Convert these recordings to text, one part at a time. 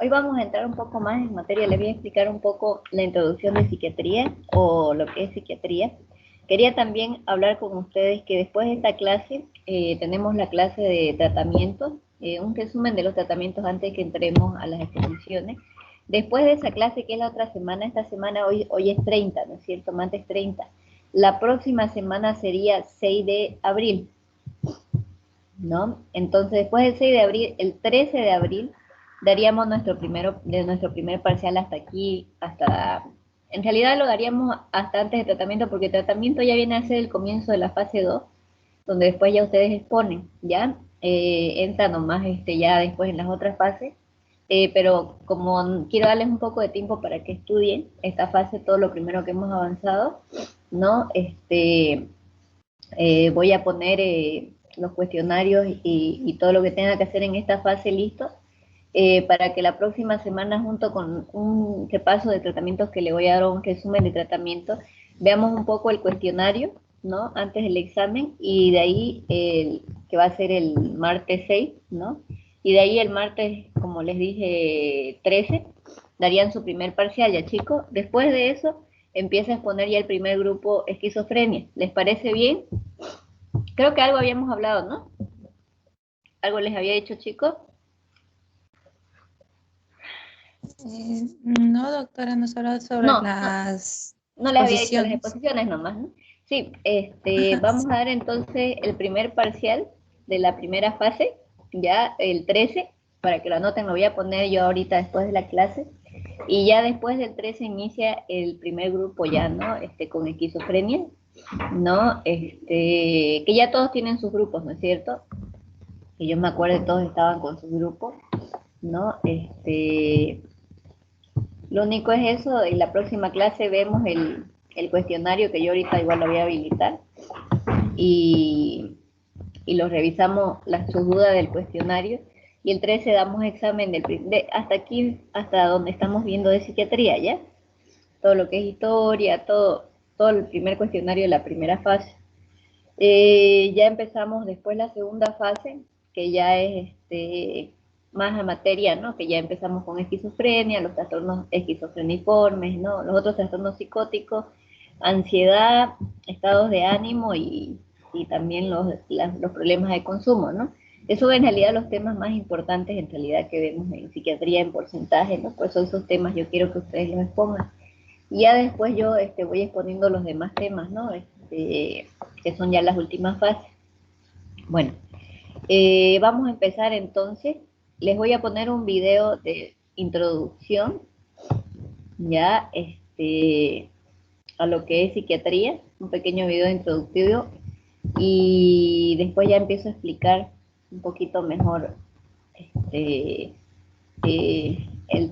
hoy vamos a entrar un poco más en materia. Les voy a explicar un poco la introducción de psiquiatría o lo que es psiquiatría. Quería también hablar con ustedes que después de esta clase tenemos la clase de tratamientos, un resumen de los tratamientos antes que entremos a las exposiciones. Después de esa clase, que es la otra semana, esta semana hoy es 30, ¿no es cierto? Martes 30. La próxima semana sería 6 de abril, ¿no? Entonces, después del 6 de abril, el 13 de abril, daríamos nuestro primer parcial hasta aquí, en realidad lo daríamos hasta antes de tratamiento, porque el tratamiento ya viene a ser el comienzo de la fase 2, donde después ya ustedes exponen, ¿ya? Entra nomás ya después en las otras fases, pero como quiero darles un poco de tiempo para que estudien esta fase, todo lo primero que hemos avanzado, ¿no? Voy a poner los cuestionarios y todo lo que tenga que hacer en esta fase listo, para que la próxima semana, junto con un repaso de tratamientos que le voy a dar, un resumen de tratamiento, veamos un poco el cuestionario, ¿no? Antes del examen, y de ahí, que va a ser el martes 6, ¿no? Y de ahí el martes, como les dije, 13, darían su primer parcial, ya chicos. Después de eso, empieza a exponer ya el primer grupo esquizofrenia. ¿Les parece bien? Creo que algo habíamos hablado, ¿no? ¿Algo les había dicho, chicos? No, doctora, nos ha hablado sobre las No les había dicho las exposiciones. exposiciones nomás, ¿no? Sí, vamos a dar entonces el primer parcial de la primera fase, ya el 13, para que lo anoten, lo voy a poner yo ahorita después de la clase, y ya después del 13 inicia el primer grupo ya, ¿no? Con esquizofrenia, ¿no? Que ya todos tienen sus grupos, ¿no es cierto? Que yo me acuerdo, todos estaban con sus grupos, ¿no? Lo único es eso, en la próxima clase vemos el cuestionario, que yo ahorita igual lo voy a habilitar, y, y lo revisamos, sus dudas del cuestionario, y el 13 damos examen hasta aquí, hasta donde estamos viendo de psiquiatría, ¿ya? Todo lo que es historia, todo el primer cuestionario de la primera fase. Ya empezamos después la segunda fase, que ya es más a materia, ¿no? Que ya empezamos con esquizofrenia, los trastornos esquizofreniformes, ¿no? Los otros trastornos psicóticos, ansiedad, estados de ánimo y también los problemas de consumo, ¿no? Eso en realidad los temas más importantes en realidad que vemos en psiquiatría en porcentaje, ¿no? Por eso esos temas yo quiero que ustedes los expongan. Y ya después yo voy exponiendo los demás temas, ¿no? Que son ya las últimas fases. Bueno, vamos a empezar entonces. Les voy a poner un video de introducción, ya, a lo que es psiquiatría, un pequeño video introductivo, y después ya empiezo a explicar un poquito mejor el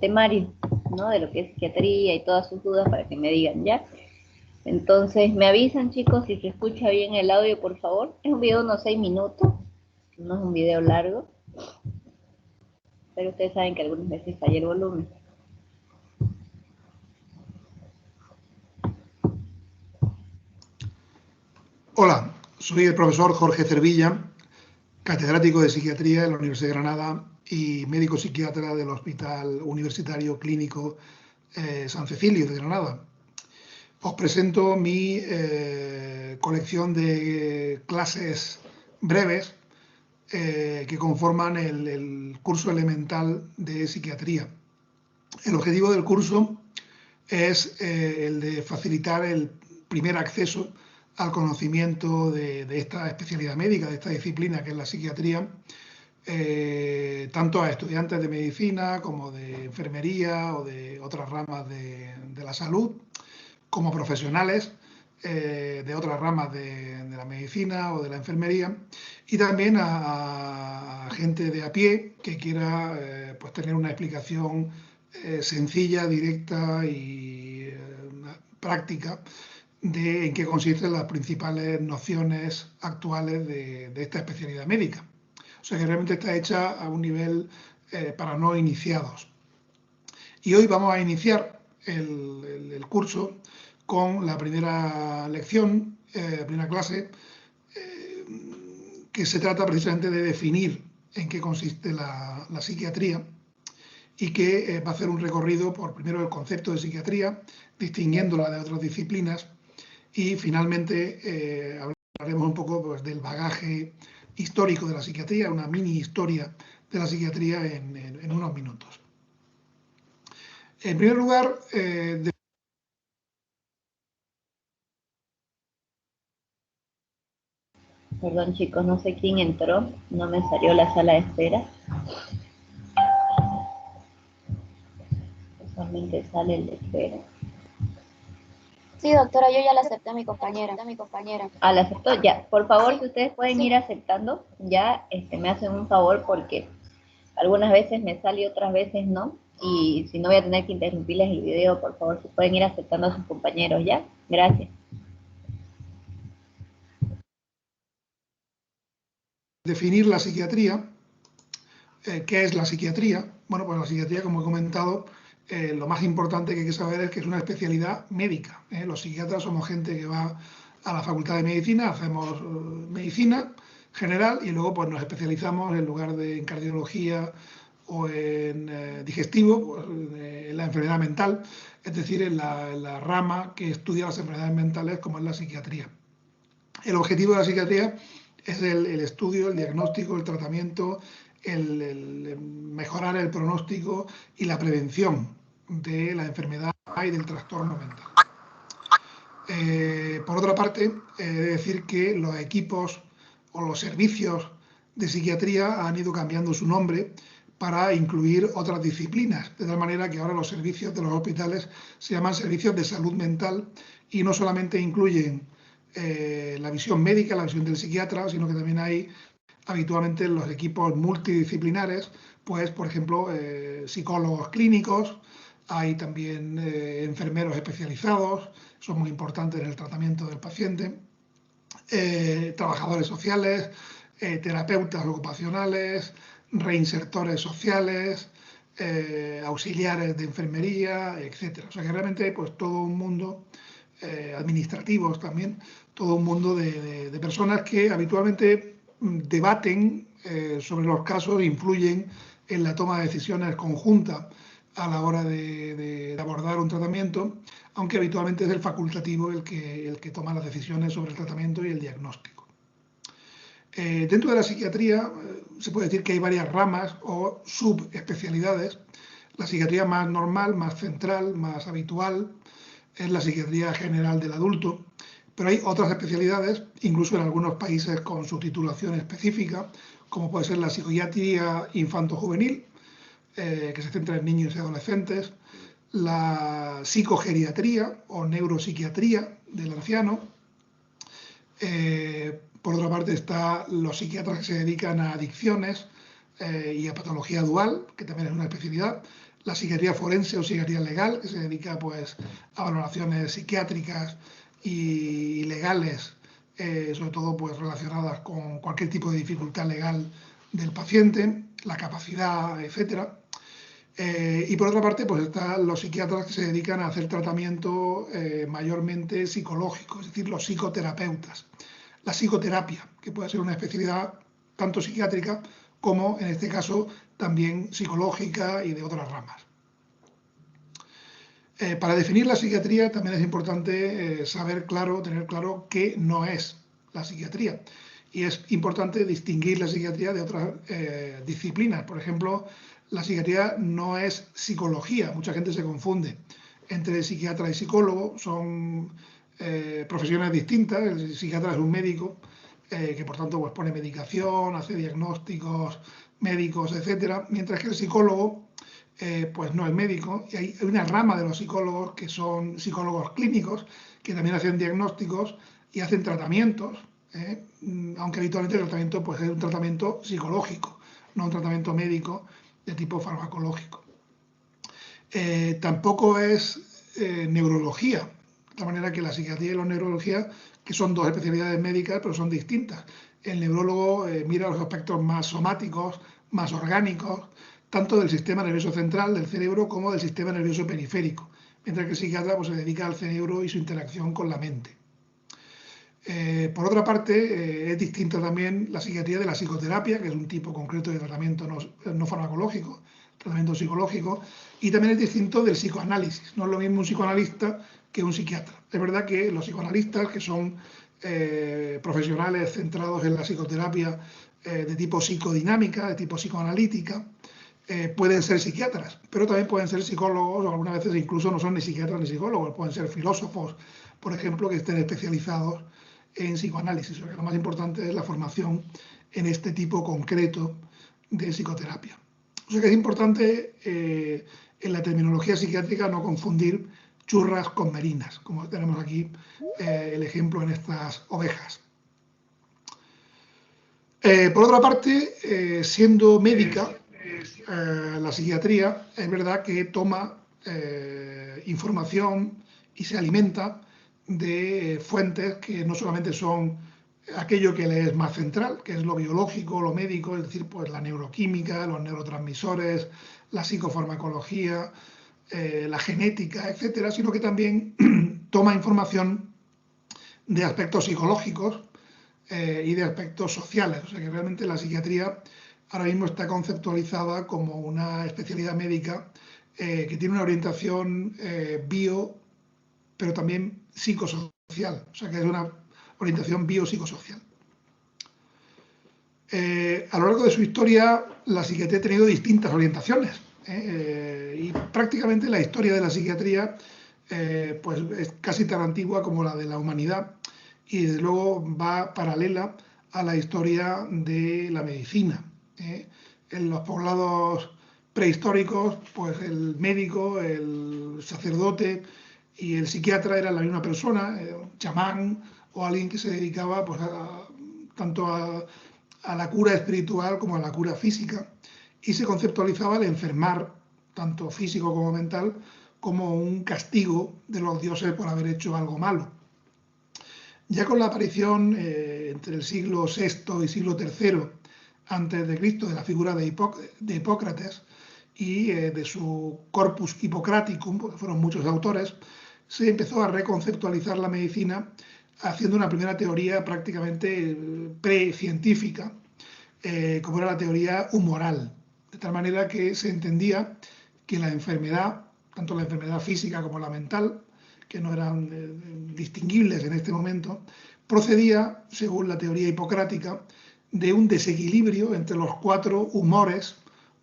temario, ¿no? De lo que es psiquiatría y todas sus dudas, para que me digan ya. Entonces, me avisan, chicos, si se escucha bien el audio, por favor. Es un video de unos 6 minutos, no es un video largo, pero ustedes saben que algunas veces falla el volumen. Hola, soy el profesor Jorge Cervilla, catedrático de Psiquiatría en la Universidad de Granada y médico psiquiatra del Hospital Universitario Clínico San Cecilio de Granada. Os presento mi colección de clases breves que conforman el curso elemental de psiquiatría. El objetivo del curso es el de facilitar el primer acceso al conocimiento de esta especialidad médica, de esta disciplina que es la psiquiatría, tanto a estudiantes de medicina como de enfermería o de otras ramas de la salud, como profesionales de otras ramas de la medicina o de la enfermería, y también a gente de a pie que quiera pues tener una explicación sencilla, directa y práctica de en qué consisten las principales nociones actuales de esta especialidad médica. O sea que realmente está hecha a un nivel para no iniciados. Y hoy vamos a iniciar el curso con la primera lección, la primera clase, que se trata precisamente de definir en qué consiste la psiquiatría y que va a hacer un recorrido por primero el concepto de psiquiatría, distinguiéndola de otras disciplinas, y finalmente hablaremos un poco pues, del bagaje histórico de la psiquiatría, una mini historia de la psiquiatría en unos minutos. En primer lugar, Perdón chicos, no sé quién entró, no me salió la sala de espera. Usualmente sale el de espera. Sí, doctora, yo ya la acepté a mi compañera. Ah, la aceptó, ya. Por favor, si ustedes pueden ir aceptando, ya me hacen un favor porque algunas veces me sale y otras veces no. Y si no voy a tener que interrumpirles el video, por favor, si pueden ir aceptando a sus compañeros, ¿ya? Gracias. Definir la psiquiatría. ¿Qué es la psiquiatría? Bueno, pues la psiquiatría, como he comentado, lo más importante que hay que saber es que es una especialidad médica. Los psiquiatras somos gente que va a la Facultad de Medicina, hacemos medicina general y luego pues, nos especializamos en lugar de en cardiología o en digestivo, pues, en la enfermedad mental, es decir, en la rama que estudia las enfermedades mentales como es la psiquiatría. El objetivo de la psiquiatría es el estudio, el diagnóstico, el tratamiento, el mejorar el pronóstico y la prevención de la enfermedad y del trastorno mental. Por otra parte, he de decir que los equipos o los servicios de psiquiatría han ido cambiando su nombre para incluir otras disciplinas, de tal manera que ahora los servicios de los hospitales se llaman servicios de salud mental y no solamente incluyen la visión médica, la visión del psiquiatra, sino que también hay habitualmente en los equipos multidisciplinares, pues por ejemplo psicólogos clínicos, hay también enfermeros especializados, son muy importantes en el tratamiento del paciente, trabajadores sociales, terapeutas ocupacionales, reinsertores sociales, auxiliares de enfermería, etc. O sea que realmente pues todo un mundo, administrativos también, todo un mundo de personas que habitualmente debaten sobre los casos, influyen en la toma de decisiones conjunta a la hora de abordar un tratamiento, aunque habitualmente es el facultativo el que toma las decisiones sobre el tratamiento y el diagnóstico. Dentro de la psiquiatría se puede decir que hay varias ramas o subespecialidades. La psiquiatría más normal, más central, más habitual es la psiquiatría general del adulto, pero hay otras especialidades, incluso en algunos países con su titulación específica, como puede ser la psiquiatría infanto-juvenil, que se centra en niños y adolescentes, la psicogeriatría o neuropsiquiatría del anciano. Por otra parte está los psiquiatras que se dedican a adicciones y a patología dual, que también es una especialidad. La psiquiatría forense o psiquiatría legal, que se dedica pues, a valoraciones psiquiátricas y legales, sobre todo pues, relacionadas con cualquier tipo de dificultad legal del paciente, la capacidad, etcétera. Y por otra parte, pues están los psiquiatras que se dedican a hacer tratamiento mayormente psicológico, es decir, los psicoterapeutas. La psicoterapia, que puede ser una especialidad tanto psiquiátrica como, en este caso, también psicológica y de otras ramas. Para definir la psiquiatría también es importante tener claro qué no es la psiquiatría. Y es importante distinguir la psiquiatría de otras disciplinas. Por ejemplo, la psiquiatría no es psicología. Mucha gente se confunde entre psiquiatra y psicólogo. Son profesiones distintas. El psiquiatra es un médico que por tanto pues, pone medicación, hace diagnósticos médicos, etc. Mientras que el psicólogo pues no es médico. Y hay una rama de los psicólogos que son psicólogos clínicos que también hacen diagnósticos y hacen tratamientos. Aunque habitualmente el tratamiento pues, es un tratamiento psicológico, no un tratamiento médico de tipo farmacológico. Tampoco es neurología, de manera que la psiquiatría y la neurología, que son dos especialidades médicas, pero son distintas. El neurólogo mira los aspectos más somáticos, más orgánicos, tanto del sistema nervioso central, del cerebro, como del sistema nervioso periférico, mientras que el psiquiatra pues, se dedica al cerebro y su interacción con la mente. Por otra parte, es distinta también la psiquiatría de la psicoterapia, que es un tipo concreto de tratamiento no farmacológico, tratamiento psicológico, y también es distinto del psicoanálisis. No es lo mismo un psicoanalista que un psiquiatra. Es verdad que los psicoanalistas, que son profesionales centrados en la psicoterapia de tipo psicodinámica, de tipo psicoanalítica, pueden ser psiquiatras, pero también pueden ser psicólogos, o algunas veces incluso no son ni psiquiatras ni psicólogos, pueden ser filósofos, por ejemplo, que estén especializados en psicoanálisis. O sea, lo más importante es la formación en este tipo concreto de psicoterapia. O sea que es importante en la terminología psiquiátrica no confundir churras con merinas, como tenemos aquí el ejemplo en estas ovejas. Por otra parte, siendo médica, la psiquiatría es verdad que toma información y se alimenta de fuentes que no solamente son aquello que le es más central, que es lo biológico, lo médico, es decir, pues la neuroquímica, los neurotransmisores, la psicofarmacología, la genética, etcétera, sino que también toma información de aspectos psicológicos y de aspectos sociales. O sea que realmente la psiquiatría ahora mismo está conceptualizada como una especialidad médica que tiene una orientación bio, pero también psicosocial. O sea que es una orientación biopsicosocial. A lo largo de su historia, la psiquiatría ha tenido distintas orientaciones y prácticamente la historia de la psiquiatría pues es casi tan antigua como la de la humanidad y desde luego va paralela a la historia de la medicina. En los poblados prehistóricos, pues el médico, el sacerdote y el psiquiatra eran la misma persona, un chamán o alguien que se dedicaba pues, tanto a la cura espiritual como a la cura física, y se conceptualizaba el enfermar, tanto físico como mental, como un castigo de los dioses por haber hecho algo malo. Ya con la aparición entre el siglo VI y siglo III antes de Cristo de la figura de Hipócrates y de su corpus hippocraticum, porque fueron muchos autores, se empezó a reconceptualizar la medicina haciendo una primera teoría prácticamente precientífica, como era la teoría humoral, de tal manera que se entendía que la enfermedad, tanto la enfermedad física como la mental, que no eran distinguibles en este momento, procedía, según la teoría hipocrática, de un desequilibrio entre los 4 humores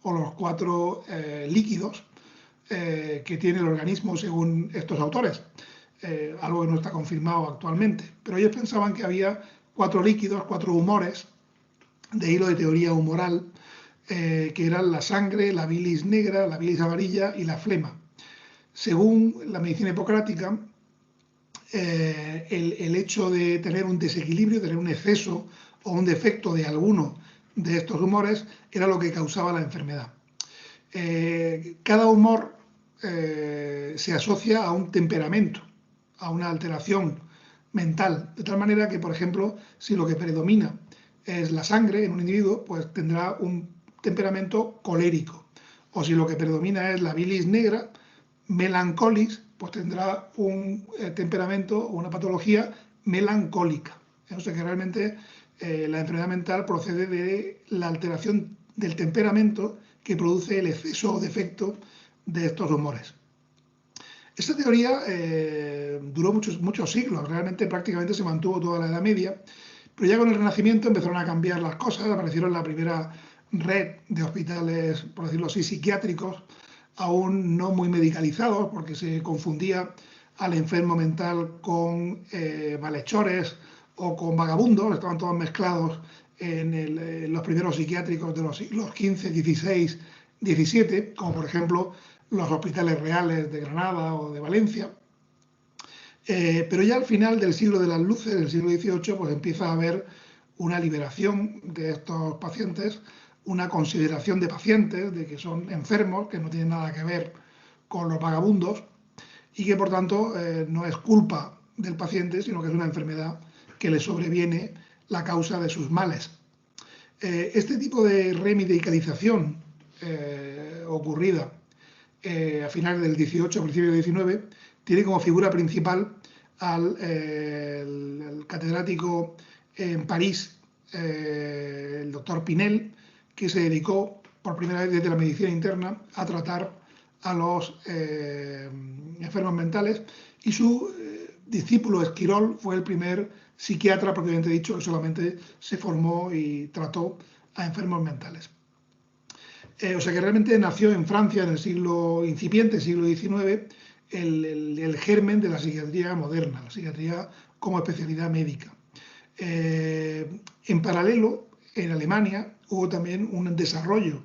o los 4 líquidos que tiene el organismo según estos autores, algo que no está confirmado actualmente. Pero ellos pensaban que había 4 líquidos, 4 humores, de hilo de teoría humoral, que eran la sangre, la bilis negra, la bilis amarilla y la flema. Según la medicina hipocrática, el hecho de tener un desequilibrio, tener un exceso o un defecto de alguno de estos humores era lo que causaba la enfermedad. Cada humor se asocia a un temperamento, a una alteración mental, de tal manera que, por ejemplo, si lo que predomina es la sangre en un individuo, pues tendrá un temperamento colérico, o si lo que predomina es la bilis negra, melancolis, pues tendrá un temperamento o una patología melancólica. O sea que realmente la enfermedad mental procede de la alteración del temperamento que produce el exceso o defecto de estos humores. Esta teoría duró muchos siglos, realmente prácticamente se mantuvo toda la Edad Media, pero ya con el Renacimiento empezaron a cambiar las cosas, aparecieron la primera red de hospitales, por decirlo así, psiquiátricos, aún no muy medicalizados, porque se confundía al enfermo mental con malhechores o con vagabundos, estaban todos mezclados en los primeros psiquiátricos de los siglos XV, XVI, XVII, como por ejemplo los hospitales reales de Granada o de Valencia. Pero ya al final del siglo de las luces, del siglo XVIII, pues empieza a haber una liberación de estos pacientes, una consideración de pacientes, de que son enfermos, que no tienen nada que ver con los vagabundos y que por tanto no es culpa del paciente, sino que es una enfermedad que le sobreviene la causa de sus males. Este tipo de remedicalización ocurrida a finales del XVIII, principios del XIX, tiene como figura principal al el catedrático en París, el doctor Pinel, que se dedicó por primera vez desde la medicina interna a tratar a los enfermos mentales, y su discípulo Esquirol fue el primer psiquiatra propiamente dicho que solamente se formó y trató a enfermos mentales. O sea que realmente nació en Francia en el siglo incipiente, siglo XIX, el germen de la psiquiatría moderna, la psiquiatría como especialidad médica. En paralelo, en Alemania hubo también un desarrollo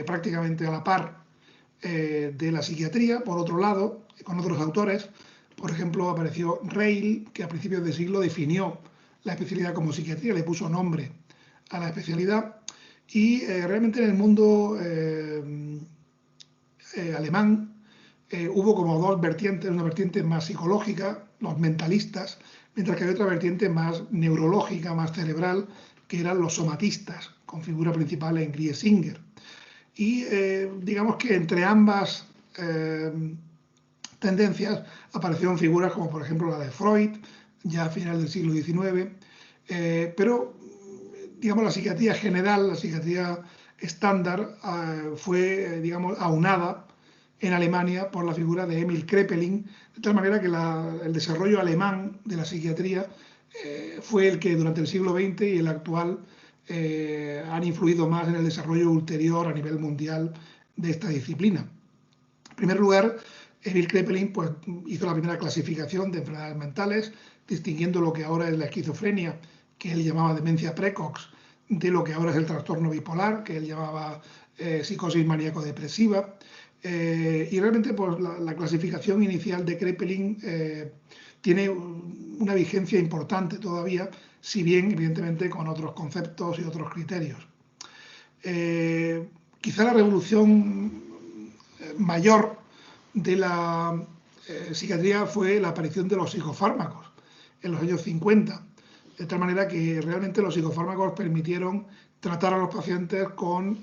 prácticamente a la par de la psiquiatría. Por otro lado, con otros autores, por ejemplo, apareció Reil, que a principios del siglo definió la especialidad como psiquiatría, le puso nombre a la especialidad, y realmente en el mundo alemán hubo como dos vertientes, una vertiente más psicológica, los mentalistas, mientras que hay otra vertiente más neurológica, más cerebral, que eran los somatistas, con figura principal en Griesinger. Y digamos que entre ambas tendencias aparecieron figuras como por ejemplo la de Freud, ya a finales del siglo XIX, pero digamos la psiquiatría general, la psiquiatría estándar, fue digamos aunada en Alemania por la figura de Emil Kraepelin, de tal manera que el desarrollo alemán de la psiquiatría fue el que durante el siglo XX y el actual han influido más en el desarrollo ulterior a nivel mundial de esta disciplina. En primer lugar, Emil Kraepelin pues, hizo la primera clasificación de enfermedades mentales, distinguiendo lo que ahora es la esquizofrenia, que él llamaba demencia precox, de lo que ahora es el trastorno bipolar, que él llamaba psicosis maníaco-depresiva. Y realmente pues, la clasificación inicial de Kraepelin tiene una vigencia importante todavía, si bien evidentemente con otros conceptos y otros criterios. Quizá la revolución mayor de la psiquiatría fue la aparición de los psicofármacos en los años 50, de tal manera que realmente los psicofármacos permitieron tratar a los pacientes con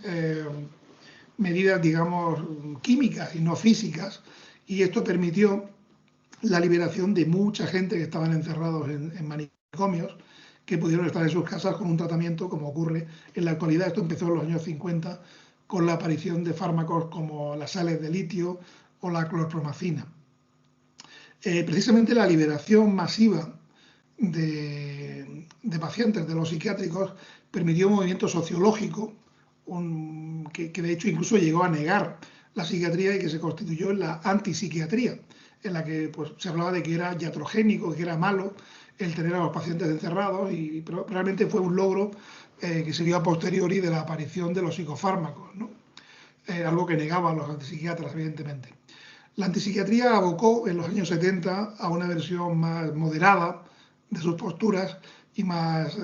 medidas, digamos, químicas y no físicas, y esto permitió la liberación de mucha gente que estaban encerrados en manicomios, que pudieron estar en sus casas con un tratamiento como ocurre en la actualidad. Esto empezó en los años 50 con la aparición de fármacos como las sales de litio o la clorpromacina. Precisamente la liberación masiva de pacientes de los psiquiátricos permitió un movimiento sociológico que de hecho incluso llegó a negar la psiquiatría y que se constituyó en la antipsiquiatría, en la que pues, se hablaba de que era iatrogénico, que era malo el tener a los pacientes encerrados, pero realmente fue un logro que se dio a posteriori de la aparición de los psicofármacos, ¿no? Algo que negaban los antipsiquiatras, evidentemente. La antipsiquiatría abocó en los años 70 a una versión más moderada de sus posturas y más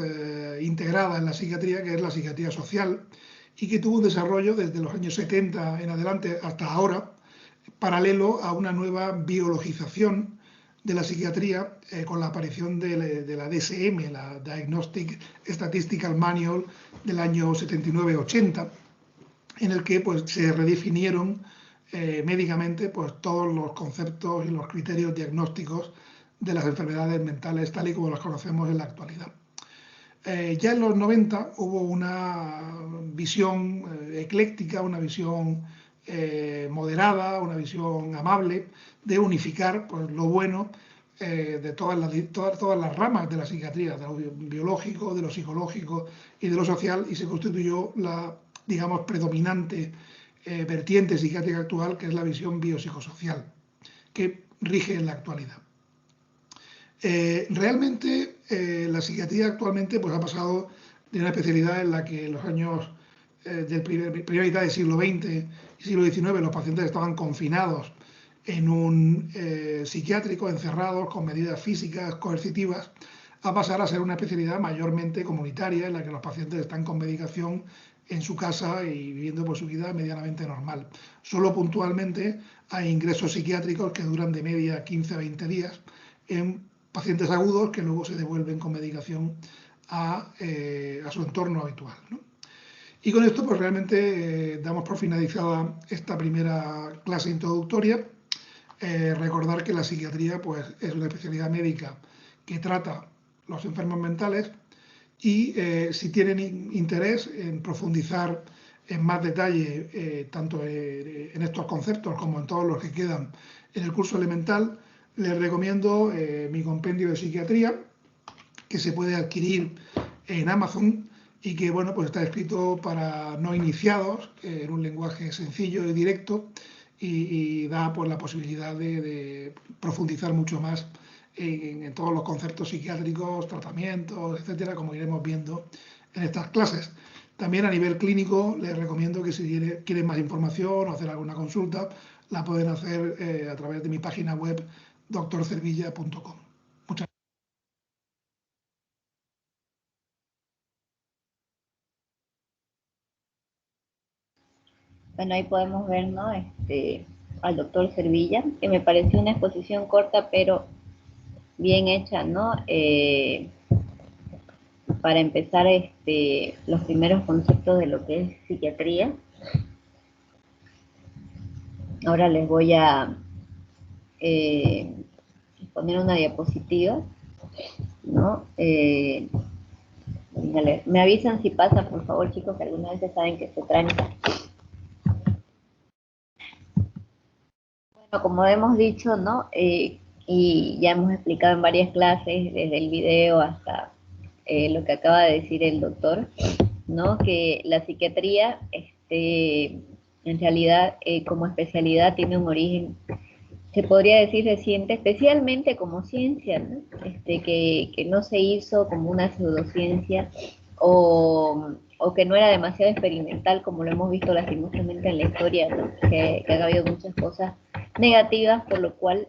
integrada en la psiquiatría, que es la psiquiatría social, y que tuvo un desarrollo desde los años 70 en adelante hasta ahora, paralelo a una nueva biologización de la psiquiatría con la aparición de la DSM, la Diagnostic Statistical Manual del año 79-80, en el que pues, se redefinieron médicamente pues, todos los conceptos y los criterios diagnósticos de las enfermedades mentales tal y como las conocemos en la actualidad. Ya en los 90 hubo una visión ecléctica, una visión moderada, una visión amable de unificar pues, lo bueno de todas las ramas de la psiquiatría, de lo biológico, de lo psicológico y de lo social, y se constituyó la, digamos, predominante vertiente psiquiátrica actual, que es la visión biopsicosocial, que rige en la actualidad. Realmente la psiquiatría actualmente pues, ha pasado de una especialidad en la que en los años de primera mitad del siglo XX y siglo XIX los pacientes estaban confinados en un psiquiátrico, encerrados con medidas físicas coercitivas, a pasar a ser una especialidad mayormente comunitaria en la que los pacientes están con medicación en su casa y viviendo por su vida medianamente normal. Solo puntualmente hay ingresos psiquiátricos que duran de media 15 a 20 días en pacientes agudos que luego se devuelven con medicación a su entorno habitual, ¿no? Y con esto pues realmente damos por finalizada esta primera clase introductoria. Recordar que la psiquiatría pues, es una especialidad médica que trata los enfermos mentales y si tienen interés en profundizar en más detalle, tanto en estos conceptos como en todos los que quedan en el curso elemental, les recomiendo mi compendio de psiquiatría, que se puede adquirir en Amazon y que bueno, pues está escrito para no iniciados, en un lenguaje sencillo y directo, y da pues, la posibilidad de profundizar mucho más en todos los conceptos psiquiátricos, tratamientos, etcétera, como iremos viendo en estas clases. También a nivel clínico les recomiendo que si quieren más información o hacer alguna consulta, la pueden hacer a través de mi página web doctorcervilla.com. Muchas gracias. Bueno, ahí podemos ver, ¿no? Al doctor Cervilla, que me pareció una exposición corta, pero bien hecha, ¿no? Para empezar, los primeros conceptos de lo que es psiquiatría. Ahora les voy a poner una diapositiva, ¿no? Me avisan si pasa, por favor, chicos, que algunas veces saben que se tranca. Bueno, como hemos dicho, ¿no? Y ya hemos explicado en varias clases, desde el video hasta lo que acaba de decir el doctor, ¿no? Que la psiquiatría, en realidad, como especialidad, tiene un origen, se podría decir, reciente, especialmente como ciencia, ¿no? Que no se hizo como una pseudociencia o que no era demasiado experimental, como lo hemos visto lastimosamente en la historia, ¿no? Que ha habido muchas cosas negativas, por lo cual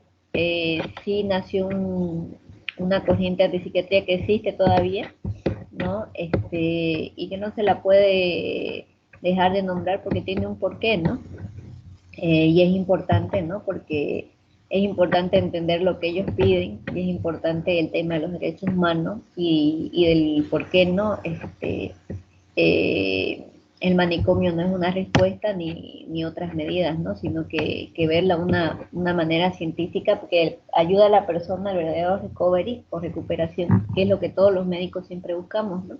sí nació una corriente de psiquiatría que existe todavía, ¿no? Y que no se la puede dejar de nombrar porque tiene un porqué, ¿no? Y es importante, ¿no? Porque es importante entender lo que ellos piden y es importante el tema de los derechos humanos y del por qué no eh, el manicomio no es una respuesta ni otras medidas, ¿no? Sino que verla una manera científica porque ayuda a la persona al verdadero recovery o recuperación, que es lo que todos los médicos siempre buscamos, ¿no?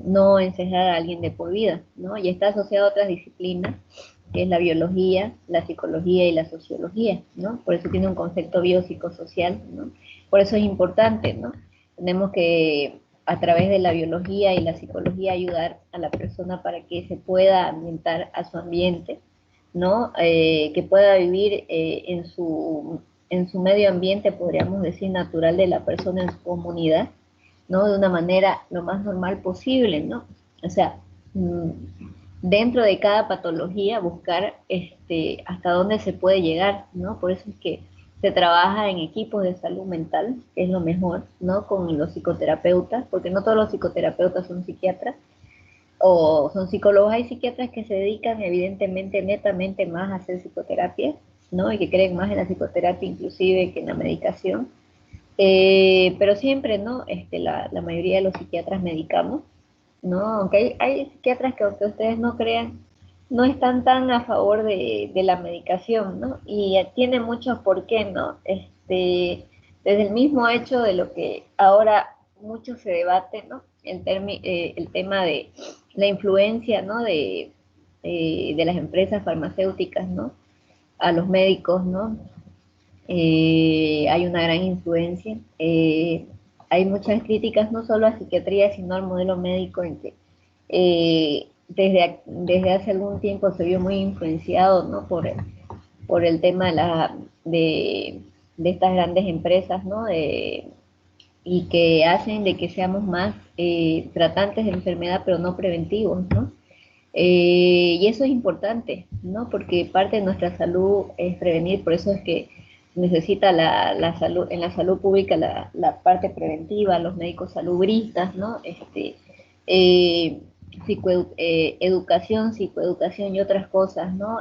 No encerrar a alguien de por vida, ¿no? Y está asociado a otras disciplinas, que es la biología, la psicología y la sociología, ¿no? Por eso tiene un concepto biopsicosocial, ¿no? Por eso es importante, ¿no? Tenemos que, a través de la biología y la psicología, ayudar a la persona para que se pueda ambientar a su ambiente, ¿no? Que pueda vivir en su medio ambiente, podríamos decir, natural de la persona en su comunidad, ¿no? De una manera lo más normal posible, ¿no? O sea, dentro de cada patología buscar hasta dónde se puede llegar, ¿no? Por eso es que se trabaja en equipos de salud mental, que es lo mejor, ¿no? Con los psicoterapeutas, porque no todos los psicoterapeutas son psiquiatras o son psicólogos. Hay psiquiatras que se dedican evidentemente netamente más a hacer psicoterapia, ¿no? Y que creen más en la psicoterapia inclusive que en la medicación. Pero siempre, ¿no? La mayoría de los psiquiatras medicamos, ¿no? Aunque hay psiquiatras que, aunque ustedes no crean, no están tan a favor de la medicación, ¿no? Y tiene mucho por qué, ¿no? Desde el mismo hecho de lo que ahora mucho se debate, ¿no? El tema de la influencia, ¿no? De las empresas farmacéuticas, ¿no? A los médicos, ¿no? Hay una gran influencia. Hay muchas críticas no solo a psiquiatría, sino al modelo médico en que desde hace algún tiempo se vio muy influenciado, ¿no? por el tema de estas grandes empresas, ¿no? Y que hacen de que seamos más tratantes de enfermedad, pero no preventivos, ¿no? Y eso es importante, ¿no? Porque parte de nuestra salud es prevenir, por eso es que necesita la salud, en la salud pública la parte preventiva, los médicos salubristas, ¿no? Eh, educación, psicoeducación y otras cosas, ¿no?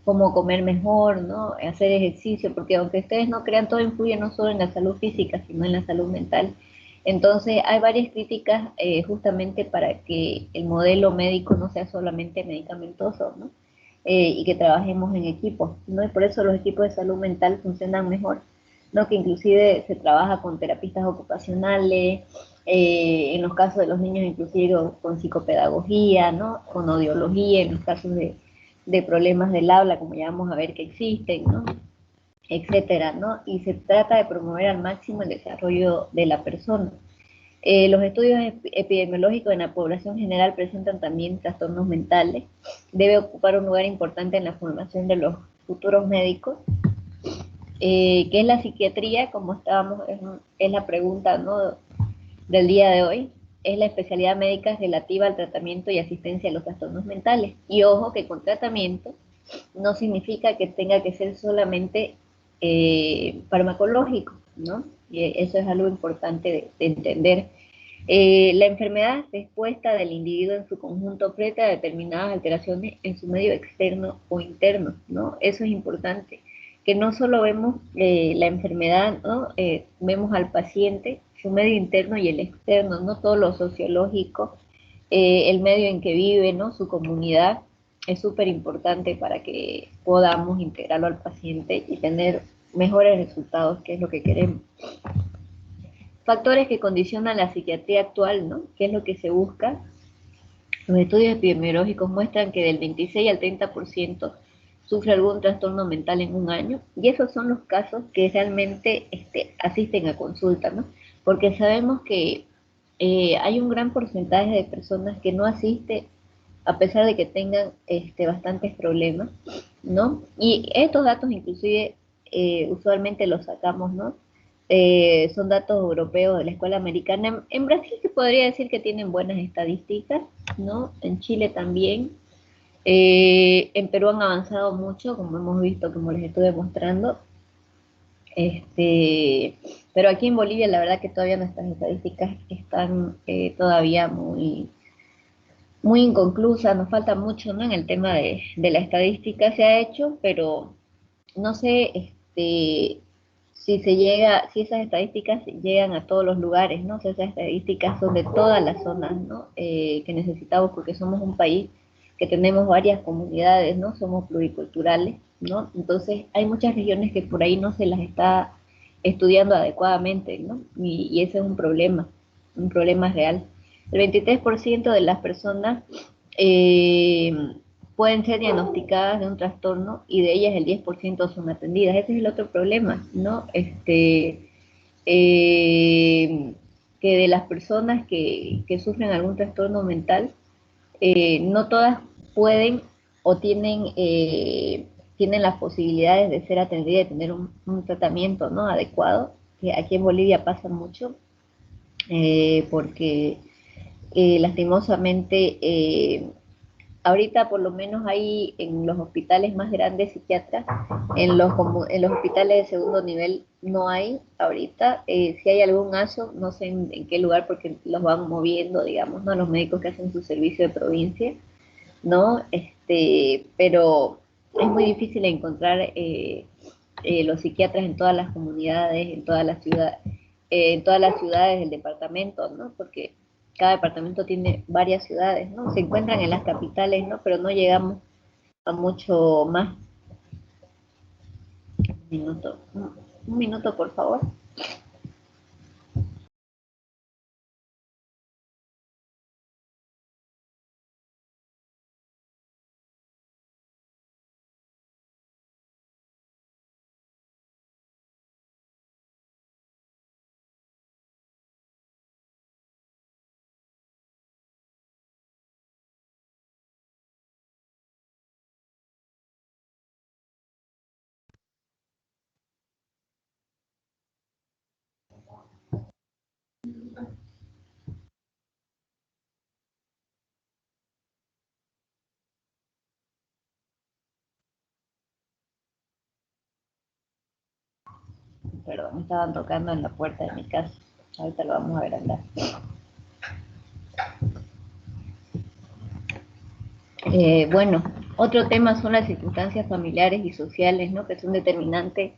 Cómo comer mejor, ¿no? Hacer ejercicio, porque aunque ustedes no crean, todo influye no solo en la salud física, sino en la salud mental. Entonces, hay varias críticas justamente para que el modelo médico no sea solamente medicamentoso, ¿no? y que trabajemos en equipo, ¿no? Y por eso los equipos de salud mental funcionan mejor, ¿no? Que inclusive se trabaja con terapistas ocupacionales, en los casos de los niños inclusive con psicopedagogía, ¿no? Con audiología, en los casos de problemas del habla, como ya vamos a ver que existen, ¿no? Etcétera, ¿no? Y se trata de promover al máximo el desarrollo de la persona. Los estudios epidemiológicos en la población general presentan también trastornos mentales. Debe ocupar un lugar importante en la formación de los futuros médicos. ¿Qué es la psiquiatría? Como estábamos, es la pregunta, ¿no?, del día de hoy. Es la especialidad médica relativa al tratamiento y asistencia a los trastornos mentales. Y ojo que con tratamiento no significa que tenga que ser solamente farmacológico, ¿no? Y eso es algo importante de entender. La enfermedad es respuesta del individuo en su conjunto frente a determinadas alteraciones en su medio externo o interno, ¿no? Eso es importante, que no solo vemos la enfermedad, ¿no? Vemos al paciente, su medio interno y el externo, no todo lo sociológico, el medio en que vive, ¿no? Su comunidad, es súper importante para que podamos integrarlo al paciente y tener mejores resultados, que es lo que queremos. Factores que condicionan la psiquiatría actual, ¿no? ¿Qué es lo que se busca? Los estudios epidemiológicos muestran que del 26 al 30% sufre algún trastorno mental en un año, y esos son los casos que realmente asisten a consulta, ¿no? Porque sabemos que hay un gran porcentaje de personas que no asiste a pesar de que tengan bastantes problemas, ¿no? Y estos datos inclusive usualmente los sacamos, ¿no? Son datos europeos de la escuela americana. En Brasil se podría decir que tienen buenas estadísticas, ¿no? En Chile también. En Perú han avanzado mucho, como hemos visto, como les estoy demostrando. Pero aquí en Bolivia la verdad que todavía nuestras estadísticas están todavía muy inconclusa, nos falta mucho, ¿no? En el tema de la estadística se ha hecho, pero no sé si esas estadísticas llegan a todos los lugares, ¿no? Si esas estadísticas son de todas las zonas, ¿no? Que necesitamos, porque somos un país que tenemos varias comunidades, ¿no? Somos pluriculturales, ¿no? Entonces hay muchas regiones que por ahí no se las está estudiando adecuadamente, ¿no? Y ese es un problema real. El 23% de las personas eh, pueden ser diagnosticadas de un trastorno y de ellas el 10% son atendidas. Ese es el otro problema, ¿no? Que de las personas que sufren algún trastorno mental, no todas pueden o tienen las posibilidades de ser atendidas, de tener un tratamiento, ¿no?, adecuado, que aquí en Bolivia pasa mucho, porque lastimosamente ahorita por lo menos hay en los hospitales más grandes psiquiatras, en los hospitales de segundo nivel no hay ahorita. Si hay algún caso, no sé en qué lugar, porque los van moviendo, digamos, ¿no?, los médicos que hacen su servicio de provincia, ¿no? Pero es muy difícil encontrar los psiquiatras en todas las comunidades, en todas las ciudades del departamento, ¿no? Porque cada departamento tiene varias ciudades, ¿no? Se encuentran en las capitales, ¿no? Pero no llegamos a mucho más. Un minuto, por favor. Perdón, me estaban tocando en la puerta de mi casa. Ahorita lo vamos a ver hablar. Bueno, otro tema son las circunstancias familiares y sociales, ¿no?, que son determinantes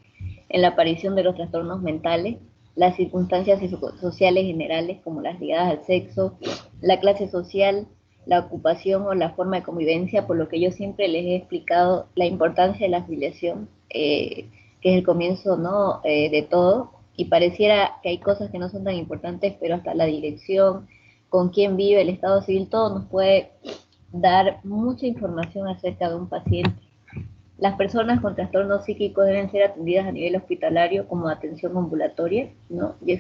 en la aparición de los trastornos mentales. Las circunstancias sociales generales, como las ligadas al sexo, la clase social, la ocupación o la forma de convivencia, por lo que yo siempre les he explicado la importancia de la afiliación, que es el comienzo, ¿no? De todo, y pareciera que hay cosas que no son tan importantes, pero hasta la dirección, con quién vive, el estado civil, todo nos puede dar mucha información acerca de un paciente. Las personas con trastornos psíquicos deben ser atendidas a nivel hospitalario como atención ambulatoria, ¿no? Y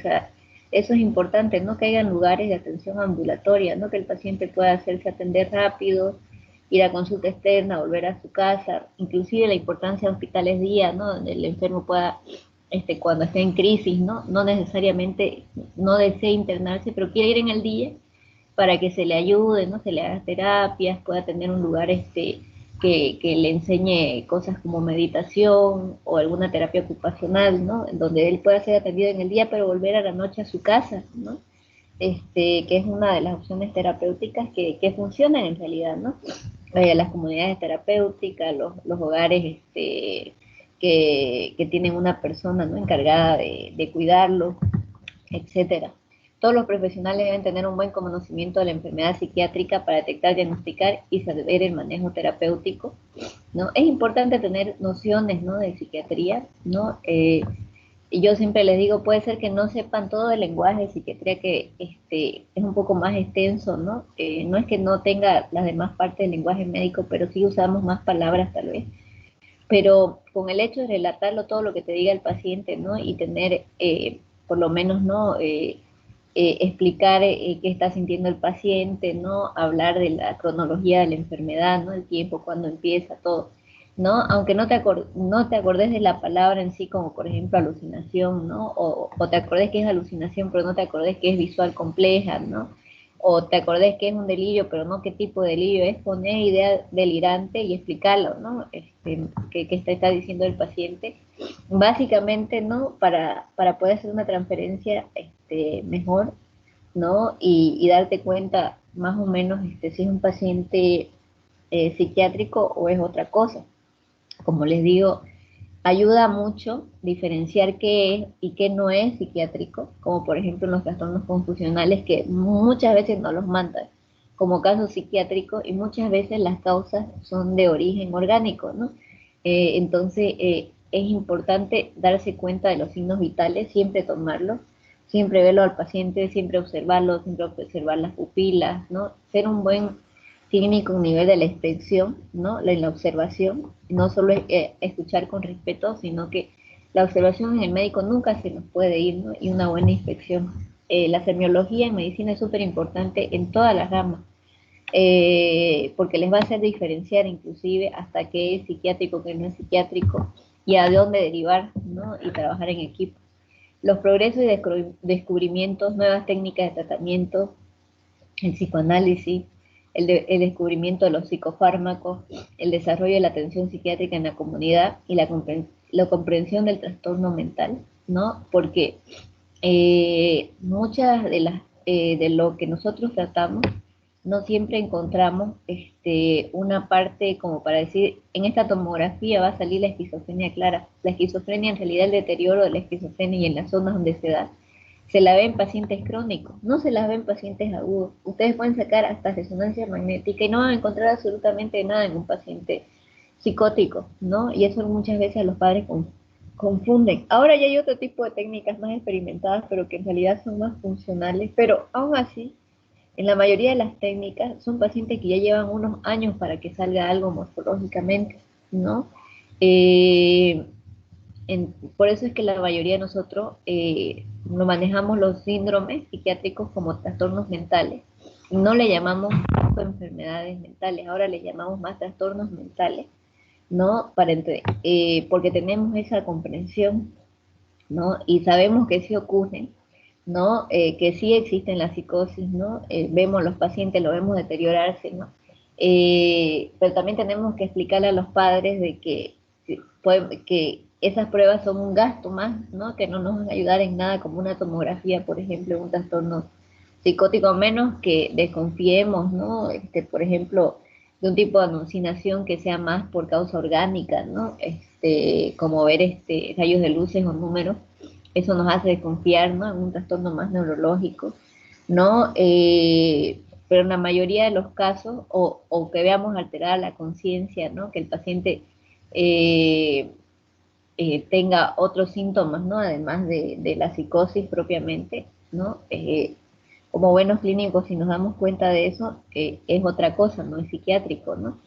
eso es importante, ¿no? Que hayan lugares de atención ambulatoria, ¿no? Que el paciente pueda hacerse atender rápido, ir a consulta externa, volver a su casa, inclusive la importancia de hospitales día, ¿no? Donde el enfermo pueda, cuando esté en crisis, ¿no? No necesariamente, no desee internarse, pero quiere ir en el día para que se le ayude, ¿no? Se le haga terapias, pueda tener un lugar, que le enseñe cosas como meditación o alguna terapia ocupacional, ¿no? En donde él pueda ser atendido en el día, pero volver a la noche a su casa, ¿no? Que es una de las opciones terapéuticas que funcionan en realidad, ¿no? Las comunidades terapéuticas, los hogares que tienen una persona, ¿no? Encargada de cuidarlo, etcétera. Todos los profesionales deben tener un buen conocimiento de la enfermedad psiquiátrica para detectar, diagnosticar y saber el manejo terapéutico, ¿no? Es importante tener nociones, ¿no? De psiquiatría, ¿no? Y yo siempre les digo, puede ser que no sepan todo el lenguaje de psiquiatría, que es un poco más extenso, ¿no? No es que no tenga las demás partes del lenguaje médico, pero sí usamos más palabras tal vez. Pero con el hecho de relatarlo todo lo que te diga el paciente, ¿no? Y tener, por lo menos, ¿no? Explicar qué está sintiendo el paciente, ¿no? Hablar de la cronología de la enfermedad, ¿no? El tiempo, cuándo empieza, todo, ¿no? Aunque no te acordes de la palabra en sí, como por ejemplo alucinación, ¿no? O te acordes que es alucinación, pero no te acordes que es visual compleja, ¿no? O te acordes que es un delirio, pero no qué tipo de delirio es, poner idea delirante y explicarlo, ¿no? ¿Qué está diciendo el paciente? Básicamente, ¿no? Para poder hacer una transferencia mejor, ¿no? Y darte cuenta más o menos si es un paciente psiquiátrico o es otra cosa. Como les digo, ayuda mucho diferenciar qué es y qué no es psiquiátrico, como por ejemplo en los trastornos confusionales, que muchas veces no los mandan como casos psiquiátricos y muchas veces las causas son de origen orgánico, ¿no? Entonces es importante darse cuenta de los signos vitales, siempre tomarlos, siempre verlo al paciente, siempre observarlo, siempre observar las pupilas, ¿no? Ser un buen clínico a un nivel de la inspección, ¿no? En la observación, no solo escuchar con respeto, sino que la observación en el médico nunca se nos puede ir, ¿no? Y una buena inspección. La semiología en medicina es súper importante en todas las ramas, porque les va a hacer diferenciar inclusive hasta qué es psiquiátrico, qué no es psiquiátrico, y a dónde derivar, ¿no? Y trabajar en equipo. Los progresos y descubrimientos, nuevas técnicas de tratamiento, el psicoanálisis, el descubrimiento de los psicofármacos, el desarrollo de la atención psiquiátrica en la comunidad y la comprensión del trastorno mental, ¿no? Porque muchas de lo que nosotros tratamos, no siempre encontramos una parte como para decir, en esta tomografía va a salir la esquizofrenia clara. La esquizofrenia, en realidad, el deterioro de la esquizofrenia y en las zonas donde se da, se la ve en pacientes crónicos, no se las ve en pacientes agudos. Ustedes pueden sacar hasta resonancia magnética y no van a encontrar absolutamente nada en un paciente psicótico, ¿no? Y eso muchas veces a los padres confunden. Ahora ya hay otro tipo de técnicas más experimentadas, pero que en realidad son más funcionales, pero aún así, en la mayoría de las técnicas son pacientes que ya llevan unos años para que salga algo morfológicamente, ¿no? Por eso es que la mayoría de nosotros no manejamos los síndromes psiquiátricos como trastornos mentales. No le llamamos enfermedades mentales, ahora le llamamos más trastornos mentales, ¿no? Porque tenemos esa comprensión, ¿no? Y sabemos que sí ocurren, ¿no? Que sí existen la psicosis, ¿no? Vemos los pacientes, lo vemos deteriorarse, ¿no? Pero también tenemos que explicarle a los padres de que esas pruebas son un gasto más, ¿no? Que no nos van a ayudar en nada, como una tomografía, por ejemplo, un trastorno psicótico, a menos que desconfiemos, ¿no? Por ejemplo, de un tipo de alucinación que sea más por causa orgánica, ¿no? Como ver rayos de luces o números, eso nos hace desconfiar, ¿no? En un trastorno más neurológico, ¿no? pero en la mayoría de los casos, o que veamos alterada la conciencia, ¿no? Que el paciente tenga otros síntomas, ¿no? Además de la psicosis propiamente, ¿no? Como buenos clínicos, si nos damos cuenta de eso, es otra cosa, no es psiquiátrico, ¿no?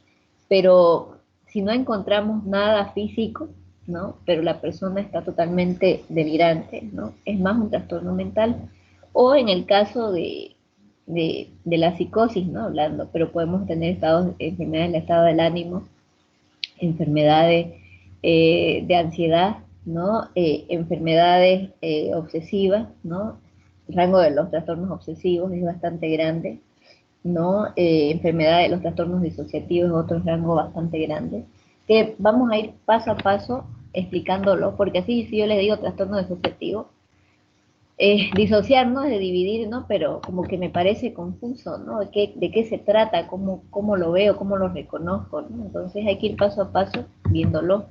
Pero si no encontramos nada físico, ¿no? Pero la persona está totalmente delirante, ¿no? Es más un trastorno mental. O en el caso de la psicosis, ¿no? Hablando, pero podemos tener enfermedades del estado del ánimo, enfermedades de ansiedad, ¿no? Enfermedades obsesivas, ¿no? El rango de los trastornos obsesivos es bastante grande, ¿no? Enfermedades, los trastornos disociativos es otro rango bastante grande, que vamos a ir paso a paso explicándolo, porque así si yo les digo trastorno disociativo, disociar, ¿no? De dividir, ¿no? Pero como que me parece confuso, ¿no? De qué se trata? ¿Cómo lo veo? ¿Cómo lo reconozco? ¿no? Entonces hay que ir paso a paso viéndolo.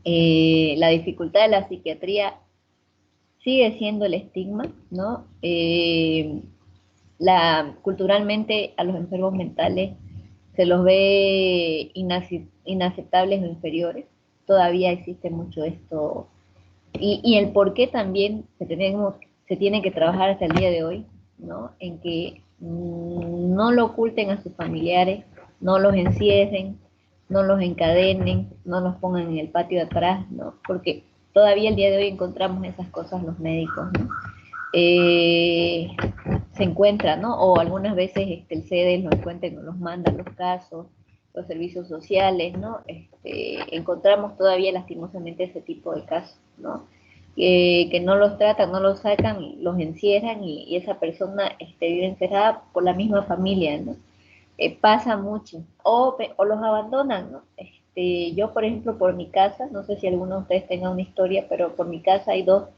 La dificultad de la psiquiatría sigue siendo el estigma, ¿no? Culturalmente a los enfermos mentales se los ve inaceptables o inferiores. Todavía existe mucho esto. Y el por qué también se tiene que trabajar hasta el día de hoy, ¿no? En que no lo oculten a sus familiares, no los encierren, no los encadenen, no los pongan en el patio de atrás, ¿no? Porque todavía el día de hoy encontramos esas cosas los médicos, ¿no? Se encuentra, ¿no? O algunas veces el CEDES los encuentra y nos los mandan los casos, los servicios sociales, ¿no? Encontramos todavía lastimosamente ese tipo de casos, ¿no? Que no los tratan, no los sacan, los encierran y esa persona vive encerrada por la misma familia, ¿no? Pasa mucho, o los abandonan, ¿no? Yo, por ejemplo, por mi casa, no sé si alguno de ustedes tenga una historia, pero por mi casa hay dos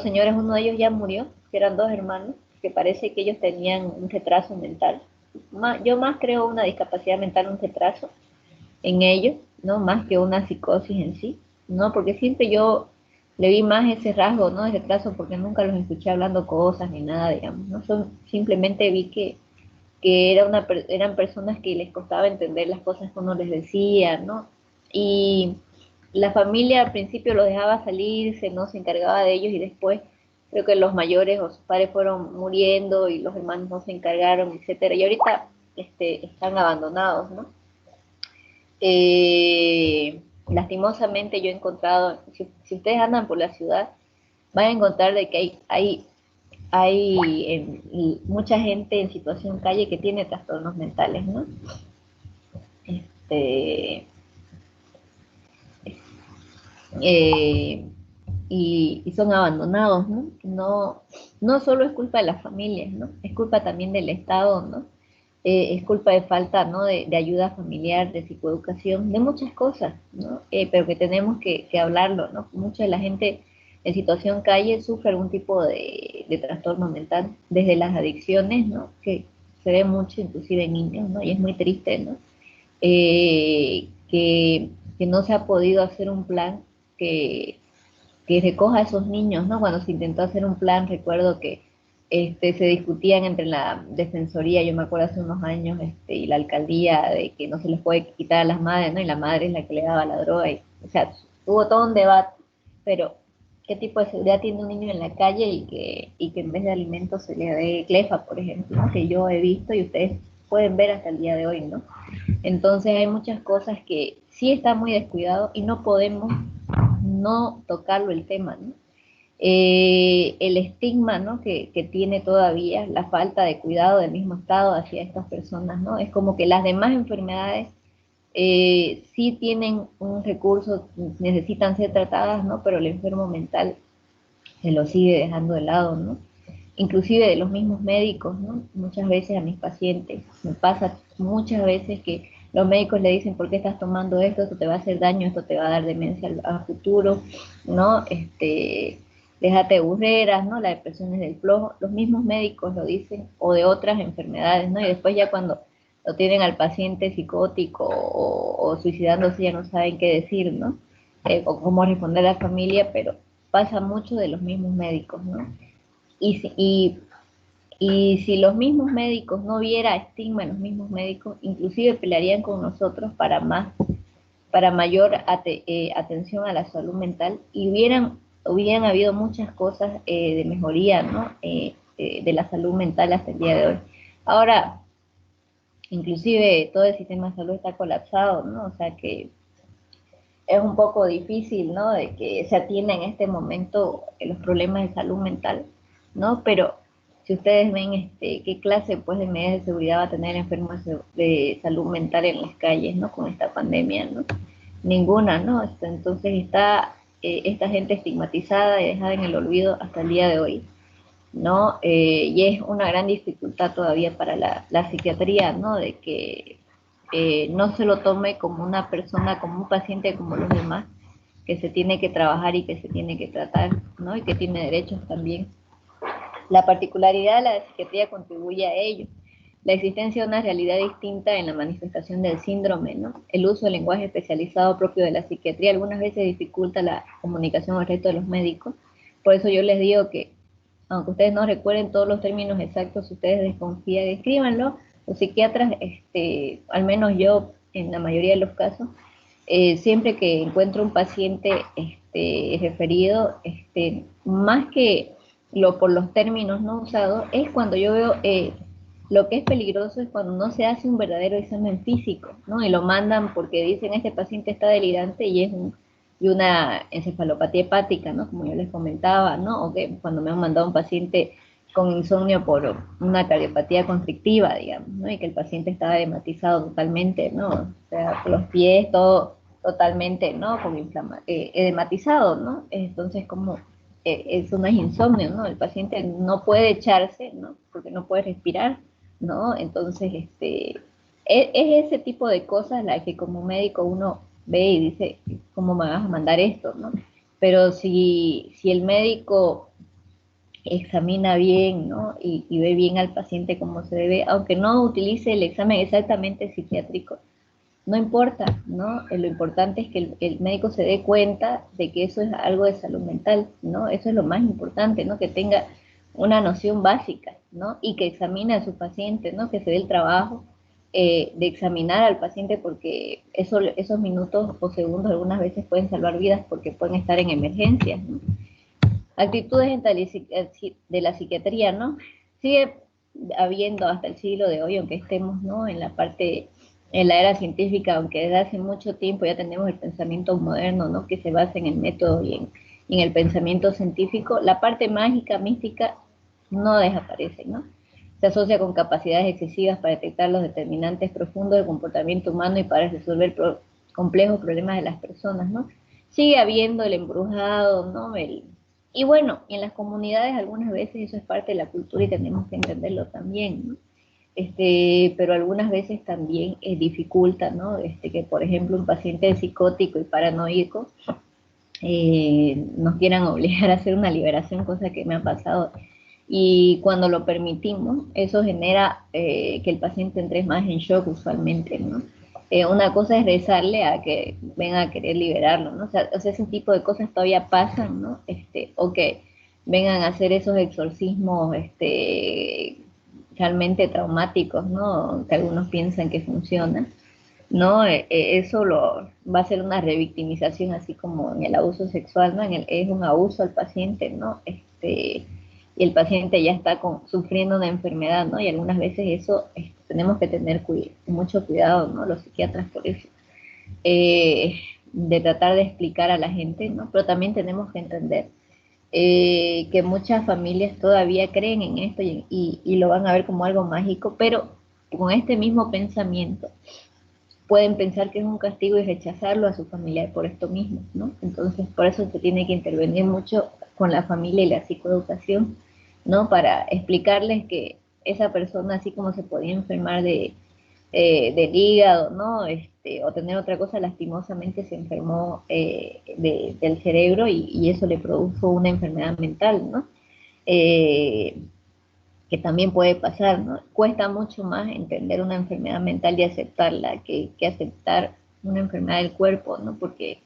señores, uno de ellos ya murió, que eran dos hermanos, que parece que ellos tenían un retraso mental. Yo más creo una discapacidad mental, un retraso en ellos, ¿no? Más que una psicosis en sí, ¿no? Porque siempre yo le vi más ese rasgo, ¿no? Ese retraso, porque nunca los escuché hablando cosas ni nada, digamos, ¿no? Simplemente vi que eran personas que les costaba entender las cosas que uno les decía, ¿no? Y la familia al principio los dejaba salirse, no se encargaba de ellos y después creo que los mayores o sus padres fueron muriendo y los hermanos no se encargaron, etcétera. Y ahorita están abandonados, ¿no? Lastimosamente yo he encontrado, si ustedes andan por la ciudad, van a encontrar de que hay mucha gente en situación calle que tiene trastornos mentales, ¿no? Eh, y son abandonados, ¿no? No solo es culpa de las familias, ¿no? Es culpa también del Estado, ¿no? Es culpa de falta, ¿no? De ayuda familiar, de psicoeducación, de muchas cosas, ¿no? Pero que tenemos que hablarlo, ¿no? Mucha de la gente en situación calle sufre algún tipo de trastorno mental, desde las adicciones, ¿no? Que se ve mucho, inclusive en niños, ¿no? Y es muy triste, ¿no? Que no se ha podido hacer un plan que, que recoja a esos niños, ¿no? Cuando se intentó hacer un plan, recuerdo que se discutían entre la defensoría, yo me acuerdo hace unos años, y la alcaldía de que no se les puede quitar a las madres, ¿no? Y la madre es la que le daba la droga, o sea, hubo todo un debate, pero ¿qué tipo de seguridad tiene un niño en la calle y que en vez de alimentos se le dé clefa, por ejemplo, ¿no? Que yo he visto y ustedes pueden ver hasta el día de hoy, ¿no? Entonces hay muchas cosas que sí está muy descuidado y no podemos no tocarlo el tema, ¿no? El estigma, ¿no? que tiene todavía la falta de cuidado del mismo Estado hacia estas personas, ¿no? Es como que las demás enfermedades sí tienen un recurso, necesitan ser tratadas, ¿no? Pero el enfermo mental se lo sigue dejando de lado, ¿no? Inclusive de los mismos médicos, ¿no? Muchas veces a mis pacientes, me pasa muchas veces que los médicos le dicen, ¿por qué estás tomando esto? Esto te va a hacer daño, esto te va a dar demencia al futuro, ¿no? Déjate de burreras, ¿no? La depresión es del flojo. Los mismos médicos lo dicen, o de otras enfermedades, ¿no? Y después ya cuando lo tienen al paciente psicótico o suicidándose ya no saben qué decir, ¿no? O cómo responder a la familia, pero pasa mucho de los mismos médicos, ¿no? Y Y si los mismos médicos no hubiera estigma en los mismos médicos, inclusive pelearían con nosotros para mayor atención a la salud mental y hubieran habido muchas cosas de mejoría, ¿no? De la salud mental hasta el día de hoy. Ahora, inclusive todo el sistema de salud está colapsado, ¿no? O sea que es un poco difícil, ¿no? De que se atienda en este momento los problemas de salud mental, ¿no? Pero si ustedes ven qué clase pues, de medidas de seguridad va a tener enfermos de salud mental en las calles, ¿no? Con esta pandemia, ¿no? Ninguna, ¿no? Entonces está esta gente estigmatizada y dejada en el olvido hasta el día de hoy, ¿no? Y es una gran dificultad todavía para la psiquiatría, ¿no? De que no se lo tome como una persona, como un paciente como los demás, que se tiene que trabajar y que se tiene que tratar, ¿no? Y que tiene derechos también. La particularidad de la psiquiatría contribuye a ello. La existencia de una realidad distinta en la manifestación del síndrome, ¿no? El uso del lenguaje especializado propio de la psiquiatría algunas veces dificulta la comunicación al resto de los médicos. Por eso yo les digo que, aunque ustedes no recuerden todos los términos exactos, si ustedes desconfían, escríbanlo. Los psiquiatras, al menos yo, en la mayoría de los casos, siempre que encuentro un paciente referido, más que por los términos no usados, es cuando yo veo lo que es peligroso es cuando no se hace un verdadero examen físico, ¿no? Y lo mandan porque dicen este paciente está delirante y es una encefalopatía hepática, ¿no? Como yo les comentaba, ¿no? O que cuando me han mandado un paciente con insomnio por una cardiopatía constrictiva, digamos, ¿no? Y que el paciente estaba edematizado totalmente, ¿no? O sea, los pies, todo totalmente, ¿no? Con edematizado, ¿no? Entonces, como eso no es insomnio, ¿no? El paciente no puede echarse, ¿no? Porque no puede respirar, ¿no? Entonces, es ese tipo de cosas las que como médico uno ve y dice, ¿cómo me vas a mandar esto, no? Pero si el médico examina bien, ¿no? Y ve bien al paciente como se debe, aunque no utilice el examen exactamente psiquiátrico, no importa, ¿no? Lo importante es que el médico se dé cuenta de que eso es algo de salud mental, ¿no? Eso es lo más importante, ¿no? Que tenga una noción básica, ¿no? Y que examine a su paciente, ¿no? Que se dé el trabajo de examinar al paciente porque esos minutos o segundos algunas veces pueden salvar vidas porque pueden estar en emergencias, ¿no? Actitudes de la psiquiatría, ¿no? Sigue habiendo hasta el siglo de hoy, aunque estemos, ¿no? En la era científica, aunque desde hace mucho tiempo ya tenemos el pensamiento moderno, ¿no? Que se basa en el método y en el pensamiento científico, la parte mágica, mística, no desaparece, ¿no? Se asocia con capacidades excesivas para detectar los determinantes profundos del comportamiento humano y para resolver complejos problemas de las personas, ¿no? Sigue habiendo el embrujado, ¿no? Y bueno, en las comunidades algunas veces eso es parte de la cultura y tenemos que entenderlo también, ¿no? Pero algunas veces también dificulta, ¿no? Que por ejemplo un paciente psicótico y paranoico nos quieran obligar a hacer una liberación, cosa que me ha pasado. Y cuando lo permitimos, eso genera que el paciente entre más en shock usualmente, ¿no? Una cosa es rezarle a que venga a querer liberarlo, ¿no? O sea, ese tipo de cosas todavía pasan, ¿no? O que vengan a hacer esos exorcismos, realmente traumáticos, ¿no? Que algunos piensan que funcionan, ¿no? Eso va a ser una revictimización, así como en el abuso sexual, ¿no? Es un abuso al paciente, ¿no? Y el paciente ya está sufriendo una enfermedad, ¿no? Y algunas veces eso tenemos que tener mucho cuidado, ¿no? Los psiquiatras por eso, de tratar de explicar a la gente, ¿no? Pero también tenemos que entender que muchas familias todavía creen en esto y lo van a ver como algo mágico, pero con este mismo pensamiento pueden pensar que es un castigo y rechazarlo a su familiar por esto mismo, ¿no? Entonces, por eso se tiene que intervenir mucho con la familia y la psicoeducación, ¿no? Para explicarles que esa persona, así como se podía enfermar del hígado, ¿no? O tener otra cosa, lastimosamente se enfermó del cerebro y eso le produjo una enfermedad mental, ¿no? Que también puede pasar, ¿no? Cuesta mucho más entender una enfermedad mental y aceptarla que aceptar una enfermedad del cuerpo, ¿no? Porque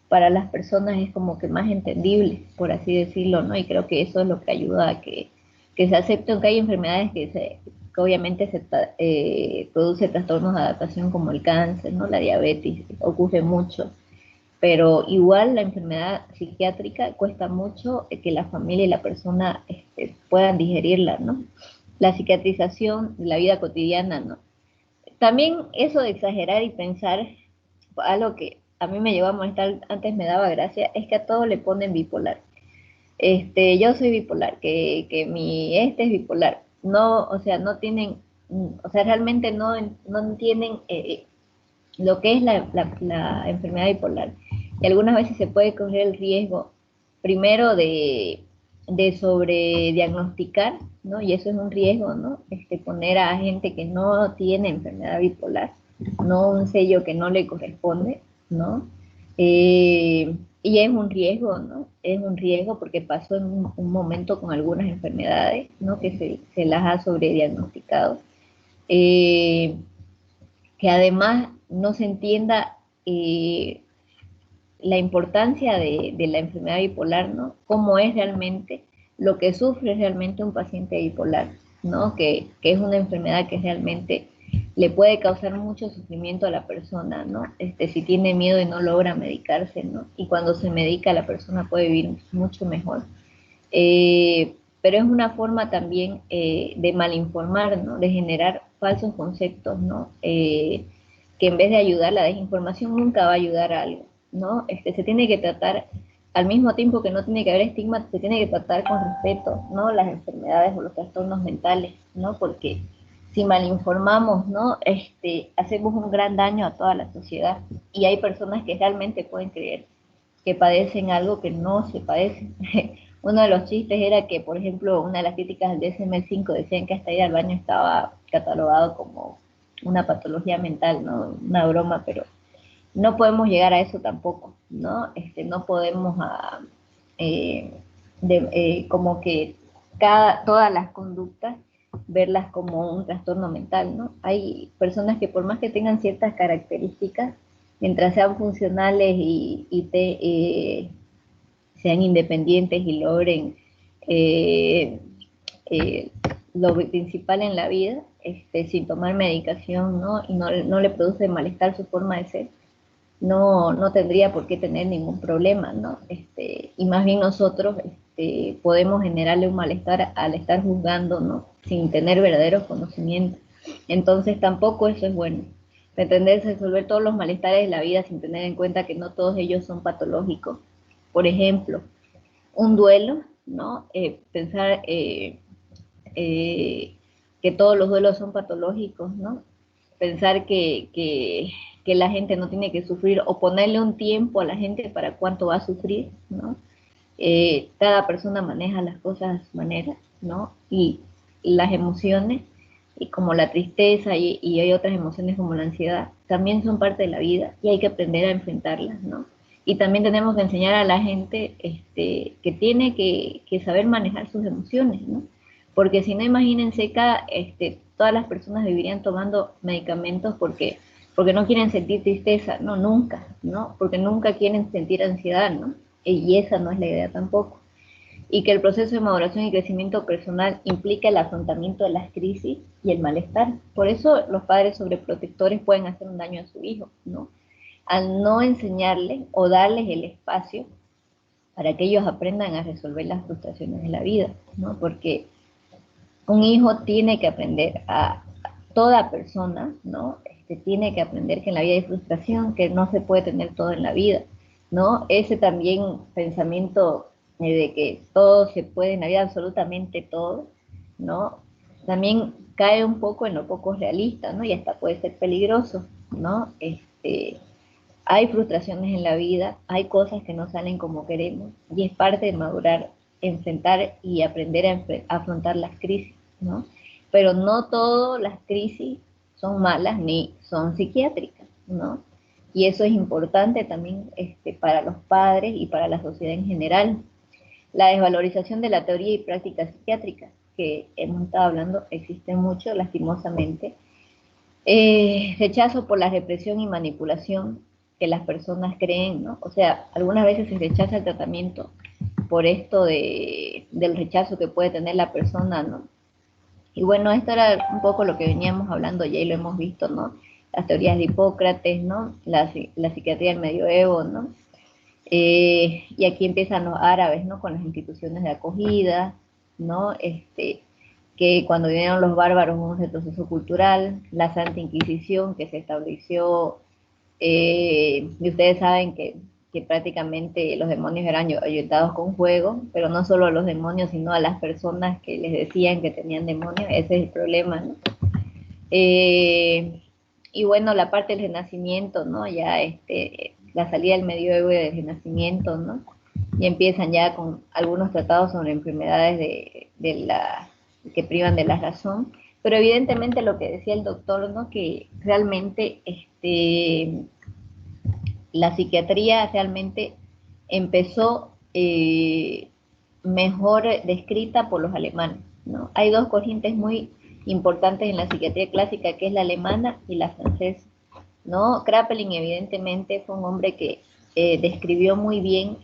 para las personas es como que más entendible, por así decirlo, ¿no? Y creo que eso es lo que ayuda que se acepten que hay enfermedades que obviamente produce trastornos de adaptación como el cáncer, ¿no? La diabetes, ocurre mucho, pero igual la enfermedad psiquiátrica cuesta mucho que la familia y la persona puedan digerirla, ¿no? La psiquiatrización de la vida cotidiana, ¿no? También eso de exagerar y pensar, algo que a mí me llevó a molestar, antes me daba gracia, es que a todo le ponen bipolar. Yo soy bipolar, que mi es bipolar. No, o sea, no tienen, o sea, realmente no entienden lo que es la enfermedad bipolar. Y algunas veces se puede correr el riesgo, primero de sobrediagnosticar, ¿no? Y eso es un riesgo, ¿no? Poner a gente que no tiene enfermedad bipolar, no un sello que no le corresponde, ¿no? Y es un riesgo, ¿no? Es un riesgo porque pasó en un momento con algunas enfermedades, ¿no? Que se las ha sobrediagnosticado. Que además no se entienda la importancia de la enfermedad bipolar, ¿no? Cómo es realmente, lo que sufre realmente un paciente bipolar, ¿no? Que es una enfermedad que realmente le puede causar mucho sufrimiento a la persona, ¿no? Si tiene miedo y no logra medicarse, ¿no? Y cuando se medica la persona puede vivir mucho mejor. Pero es una forma también de malinformar, ¿no? De generar falsos conceptos, ¿no? Que en vez de ayudar, la desinformación nunca va a ayudar a algo, ¿no? Se tiene que tratar, al mismo tiempo que no tiene que haber estigma, se tiene que tratar con respeto, ¿no? Las enfermedades o los trastornos mentales, ¿no? Porque si malinformamos, ¿no? Hacemos un gran daño a toda la sociedad y hay personas que realmente pueden creer que padecen algo que no se padece. Uno de los chistes era que, por ejemplo, una de las críticas del DSM-5 decían que hasta ir al baño estaba catalogado como una patología mental, ¿no? Una broma, pero no podemos llegar a eso tampoco, ¿no? No podemos como que todas las conductas verlas como un trastorno mental, ¿no? Hay personas que por más que tengan ciertas características, mientras sean funcionales y sean independientes y logren eh, eh, lo principal en la vida, sin tomar medicación, ¿no? Y no le produce malestar su forma de ser, no tendría por qué tener ningún problema, ¿no? Y más bien nosotros podemos generarle un malestar al estar juzgando, ¿no? Sin tener verdaderos conocimientos. Entonces tampoco eso es bueno. Pretender resolver todos los malestares de la vida sin tener en cuenta que no todos ellos son patológicos. Por ejemplo, un duelo, ¿no? Pensar que todos los duelos son patológicos, ¿no? Pensar que la gente no tiene que sufrir o ponerle un tiempo a la gente para cuánto va a sufrir, ¿no? Cada persona maneja las cosas a su manera, ¿no? Y las emociones, y como la tristeza y hay otras emociones como la ansiedad, también son parte de la vida y hay que aprender a enfrentarlas, ¿no? Y también tenemos que enseñar a la gente que tiene que saber manejar sus emociones, ¿no? Porque si no, imagínense, todas las personas vivirían tomando medicamentos porque no quieren sentir tristeza, no, nunca, ¿no? Porque nunca quieren sentir ansiedad, ¿no? Y esa no es la idea tampoco. Y que el proceso de maduración y crecimiento personal implica el afrontamiento de las crisis y el malestar. Por eso los padres sobreprotectores pueden hacer un daño a su hijo, ¿no? Al no enseñarles o darles el espacio para que ellos aprendan a resolver las frustraciones de la vida, ¿no? Porque un hijo tiene que aprender toda persona, ¿no? Tiene que aprender que en la vida hay frustración, que no se puede tener todo en la vida, ¿no? Ese también pensamiento de que todo se puede en la vida, absolutamente todo, ¿no? También cae un poco en lo poco realista, ¿no? Y hasta puede ser peligroso, ¿no? Hay frustraciones en la vida, hay cosas que no salen como queremos y es parte de madurar, enfrentar y aprender a afrontar las crisis, ¿no? Pero no todas las crisis son malas ni son psiquiátricas, ¿no? Y eso es importante también para los padres y para la sociedad en general. La desvalorización de la teoría y práctica psiquiátrica, que hemos estado hablando, existe mucho, lastimosamente. Rechazo por la represión y manipulación que las personas creen, ¿no? O sea, algunas veces se rechaza el tratamiento por esto del rechazo que puede tener la persona, ¿no? Y bueno, esto era un poco lo que veníamos hablando ya y lo hemos visto, ¿no? Las teorías de Hipócrates, ¿no? La psiquiatría del medioevo, ¿no? Y aquí empiezan los árabes, ¿no? Con las instituciones de acogida, ¿no? Que cuando vinieron los bárbaros hubo un retroceso cultural, la Santa Inquisición que se estableció, y ustedes saben que prácticamente los demonios eran ayudados con fuego, pero no solo a los demonios, sino a las personas que les decían que tenían demonios, ese es el problema, ¿no? Y bueno, la parte del renacimiento, ¿no? Ya la salida del medioevo y del renacimiento, ¿no? Y empiezan ya con algunos tratados sobre enfermedades que privan de la razón, pero evidentemente lo que decía el doctor, ¿no? Que realmente la psiquiatría realmente empezó mejor descrita por los alemanes, ¿no? Hay dos corrientes muy importantes en la psiquiatría clásica, que es la alemana y la francesa, ¿no? Kraepelin evidentemente fue un hombre que describió muy bien,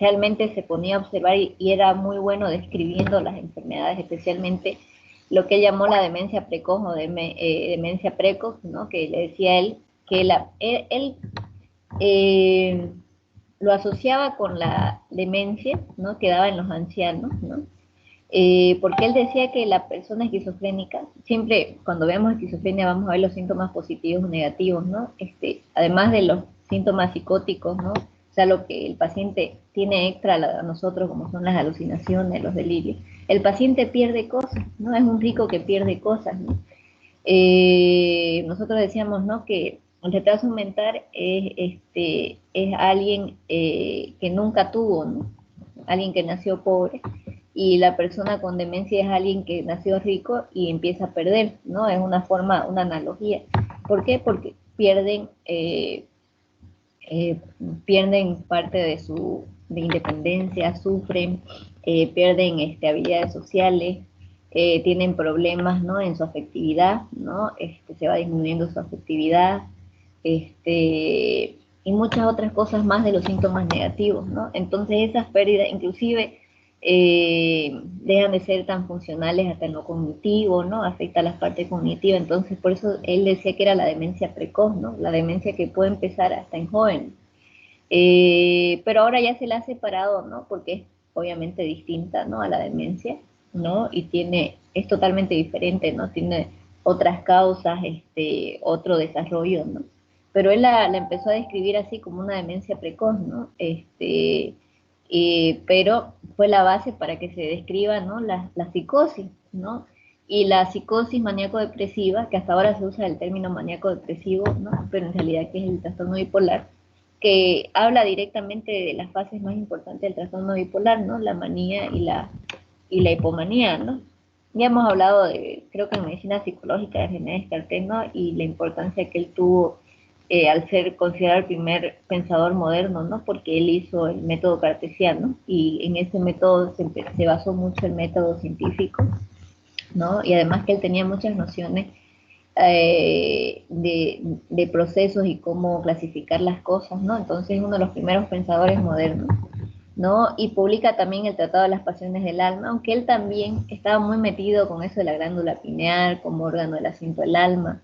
realmente se ponía a observar y era muy bueno describiendo las enfermedades, especialmente lo que él llamó la demencia precoz o demencia precoz, ¿no? Que le decía él que él lo asociaba con la demencia, ¿no? Que daba en los ancianos, ¿no? Porque él decía que la persona esquizofrénica, siempre cuando vemos esquizofrenia vamos a ver los síntomas positivos o negativos, ¿no? Además de los síntomas psicóticos, ¿no? O sea, lo que el paciente tiene extra a nosotros, como son las alucinaciones, los delirios. El paciente pierde cosas, ¿no? Es un rico que pierde cosas, ¿no? Nosotros decíamos, ¿no? Que el retraso mental es alguien que nunca tuvo, ¿no? Alguien que nació pobre, y la persona con demencia es alguien que nació rico y empieza a perder, ¿no? Es una forma, una analogía. ¿Por qué? Porque pierden parte de independencia, sufren, pierden habilidades sociales, tienen problemas, ¿no? En su afectividad, ¿no? Se va disminuyendo su afectividad, y muchas otras cosas más de los síntomas negativos, ¿no? Entonces esas pérdidas, inclusive, dejan de ser tan funcionales hasta en lo cognitivo, ¿no? Afecta a las partes cognitivas, entonces por eso él decía que era la demencia precoz, ¿no? La demencia que puede empezar hasta en jóvenes. Pero ahora ya se la ha separado, ¿no? Porque es obviamente distinta, ¿no? A la demencia, ¿no? Y es totalmente diferente, ¿no? Tiene otras causas, otro desarrollo, ¿no? Pero él la empezó a describir así como una demencia precoz, ¿no? Pero fue la base para que se describa, ¿no? La psicosis, ¿no? Y la psicosis maníaco-depresiva, que hasta ahora se usa el término maníaco-depresivo, ¿no? Pero en realidad que es el trastorno bipolar, que habla directamente de las fases más importantes del trastorno bipolar, ¿no? La manía y la hipomanía, ¿no? Ya hemos hablado creo que en medicina psicológica de René Descartes, ¿no? Y la importancia que él tuvo al ser considerado el primer pensador moderno, ¿no? Porque él hizo el método cartesiano y en ese método se basó mucho el método científico, ¿no? Y además que él tenía muchas nociones de procesos y cómo clasificar las cosas, ¿no? Entonces es uno de los primeros pensadores modernos, ¿no? Y publica también el Tratado de las Pasiones del Alma, aunque él también estaba muy metido con eso de la glándula pineal como órgano del asiento del alma.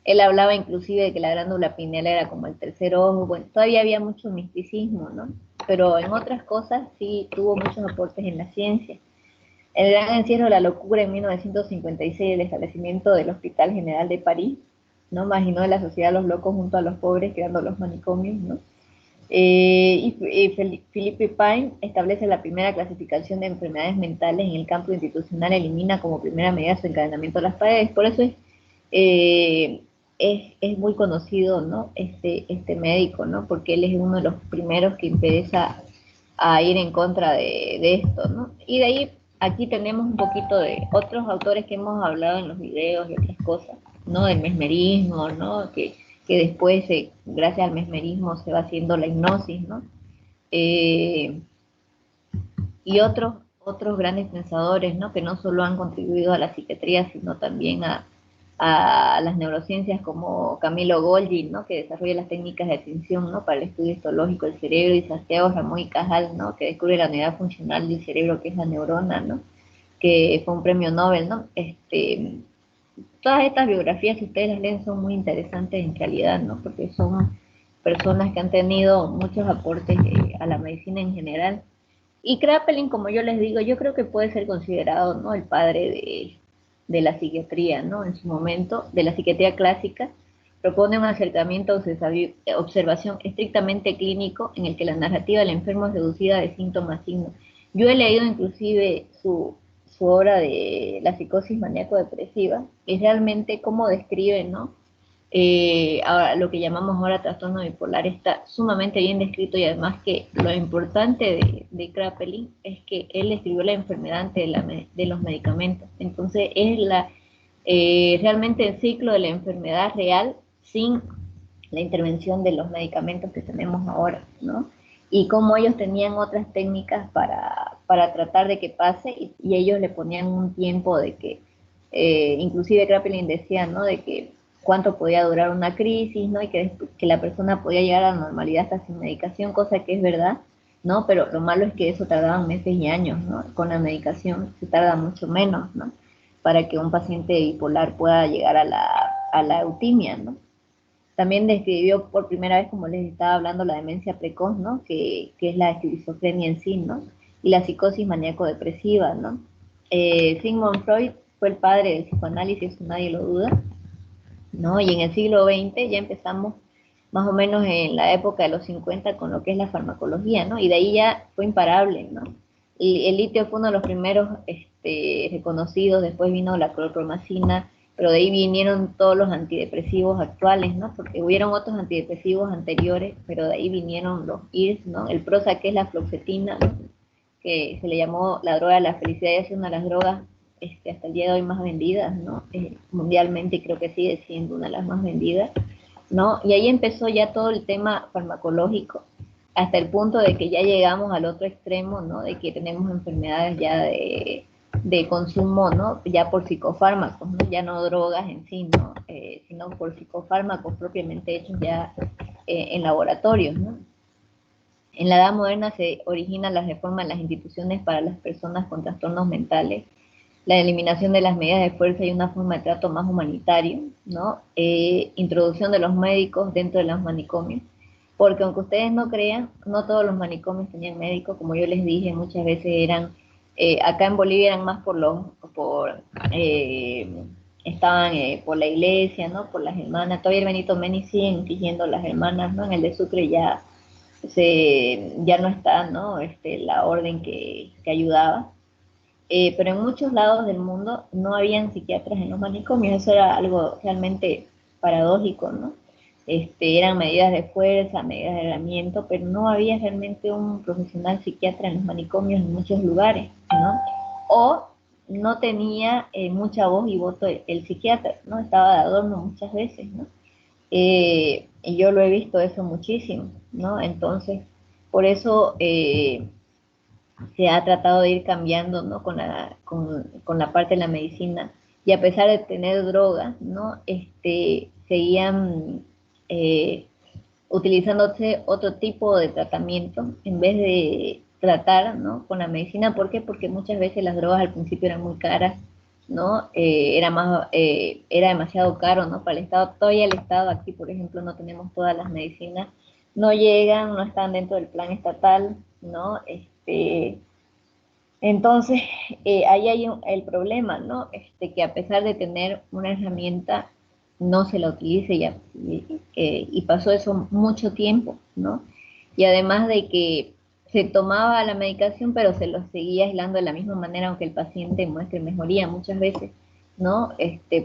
Él hablaba inclusive de que la glándula pineal era como el tercer ojo. Bueno, todavía había mucho misticismo, ¿no? Pero en otras cosas sí tuvo muchos aportes en la ciencia. El gran encierro de la locura en 1956, el establecimiento del Hospital General de París, ¿no? Marginó la sociedad a los locos junto a los pobres, creando los manicomios, ¿no? Philippe Pine establece la primera clasificación de enfermedades mentales en el campo institucional, elimina como primera medida su encadenamiento a las paredes. Por eso es muy conocido, ¿no? Este médico, ¿no? Porque él es uno de los primeros que empieza a ir en contra de esto, ¿no? Y de ahí, aquí tenemos un poquito de otros autores que hemos hablado en los videos y otras cosas, ¿no? Del mesmerismo, ¿no? Que después, gracias al mesmerismo, se va haciendo la hipnosis, ¿no? Eh, y otros grandes pensadores, ¿no? Que no solo han contribuido a la psiquiatría, sino también a las neurociencias como Camilo Golgi, ¿no? Que desarrolla las técnicas de atención, ¿no? Para el estudio histológico del cerebro, y Santiago Ramón y Cajal, ¿no? Que descubre la unidad funcional del cerebro, que es la neurona, ¿no? Que fue un premio Nobel, ¿no? Todas estas biografías, si ustedes las leen, son muy interesantes en realidad, ¿no? Porque son personas que han tenido muchos aportes a la medicina en general. Y Kraepelin, como yo les digo, yo creo que puede ser considerado, ¿no? El padre de la psiquiatría, ¿no? En su momento, de la psiquiatría clásica. Propone un acercamiento a observación estrictamente clínico en el que la narrativa del enfermo es reducida de síntomas signos. Yo he leído inclusive su obra de la psicosis maníaco-depresiva, y realmente cómo describe, ¿no? Ahora, lo que llamamos ahora trastorno bipolar está sumamente bien descrito, y además que lo importante de Kraepelin es que él escribió la enfermedad antes de los medicamentos. Entonces es realmente el ciclo de la enfermedad real sin la intervención de los medicamentos que tenemos ahora, ¿no? Y cómo ellos tenían otras técnicas para tratar de que pase, y ellos le ponían un tiempo de que, inclusive Kraepelin decía, ¿no? De que cuánto podía durar una crisis, ¿no? Y que la persona podía llegar a la normalidad hasta sin medicación, cosa que es verdad, ¿no? Pero lo malo es que eso tardaban meses y años, ¿no? Con la medicación se tarda mucho menos, ¿no? Para que un paciente bipolar pueda llegar a la eutimia, ¿no? También describió por primera vez, como les estaba hablando, la demencia precoz, ¿no? Que es la esquizofrenia en sí, ¿no? Y la psicosis maníaco-depresiva, ¿no? Sigmund Freud fue el padre del psicoanálisis, eso nadie lo duda, ¿no? Y en el siglo XX ya empezamos más o menos en la época de los 50 con lo que es la farmacología, ¿no? Y de ahí ya fue imparable, ¿no? Y el litio fue uno de los primeros reconocidos, después vino la clorpromacina, pero de ahí vinieron todos los antidepresivos actuales, ¿no? Porque hubieron otros antidepresivos anteriores, pero de ahí vinieron los IRS, ¿no? El Prozac, que es la fluoxetina, ¿no? Que se le llamó la droga de la felicidad, y es una de las drogas hasta el día de hoy más vendidas, ¿no? Mundialmente, creo que sigue siendo una de las más vendidas, ¿no? Y ahí empezó ya todo el tema farmacológico, hasta el punto de que ya llegamos al otro extremo, ¿no? De que tenemos enfermedades ya de consumo, ¿no? Ya por psicofármacos, ¿no? Ya no drogas en sí, ¿no? Sino por psicofármacos propiamente hechos ya en laboratorios, ¿no? En la Edad Moderna se origina la reforma en las instituciones para las personas con trastornos mentales, la eliminación de las medidas de fuerza y una forma de trato más humanitario, ¿no? Introducción de los médicos dentro de los manicomios, porque aunque ustedes no crean, no todos los manicomios tenían médicos, como yo les dije, muchas veces eran, acá en Bolivia eran más estaban por la iglesia, ¿no? Por las hermanas, todavía el Benito Meni siguen exigiendo las hermanas, ¿no? En el de Sucre ya no está, ¿no? La orden que ayudaba. Pero en muchos lados del mundo no habían psiquiatras en los manicomios, eso era algo realmente paradójico, ¿no? Eran medidas de fuerza, medidas de aislamiento, pero no había realmente un profesional psiquiatra en los manicomios en muchos lugares, ¿no? O no tenía mucha voz y voto el psiquiatra, ¿no? Estaba de adorno muchas veces, ¿no? Y yo lo he visto eso muchísimo, ¿no? Entonces, por eso se ha tratado de ir cambiando, ¿no? Con la parte de la medicina, y a pesar de tener drogas, ¿no? Seguían utilizándose otro tipo de tratamiento en vez de tratar, ¿no? Con la medicina. ¿Por qué? Porque muchas veces las drogas al principio eran muy caras, ¿no? Era demasiado caro, ¿no? Para el Estado. Todavía el Estado aquí, por ejemplo, no tenemos todas las medicinas, no llegan, no están dentro del plan estatal, ¿no? Entonces, ahí hay el problema, ¿no? Que a pesar de tener una herramienta, no se la utilice, y pasó eso mucho tiempo, ¿no? Y además de que se tomaba la medicación, pero se lo seguía aislando de la misma manera, aunque el paciente muestre mejoría muchas veces, ¿no?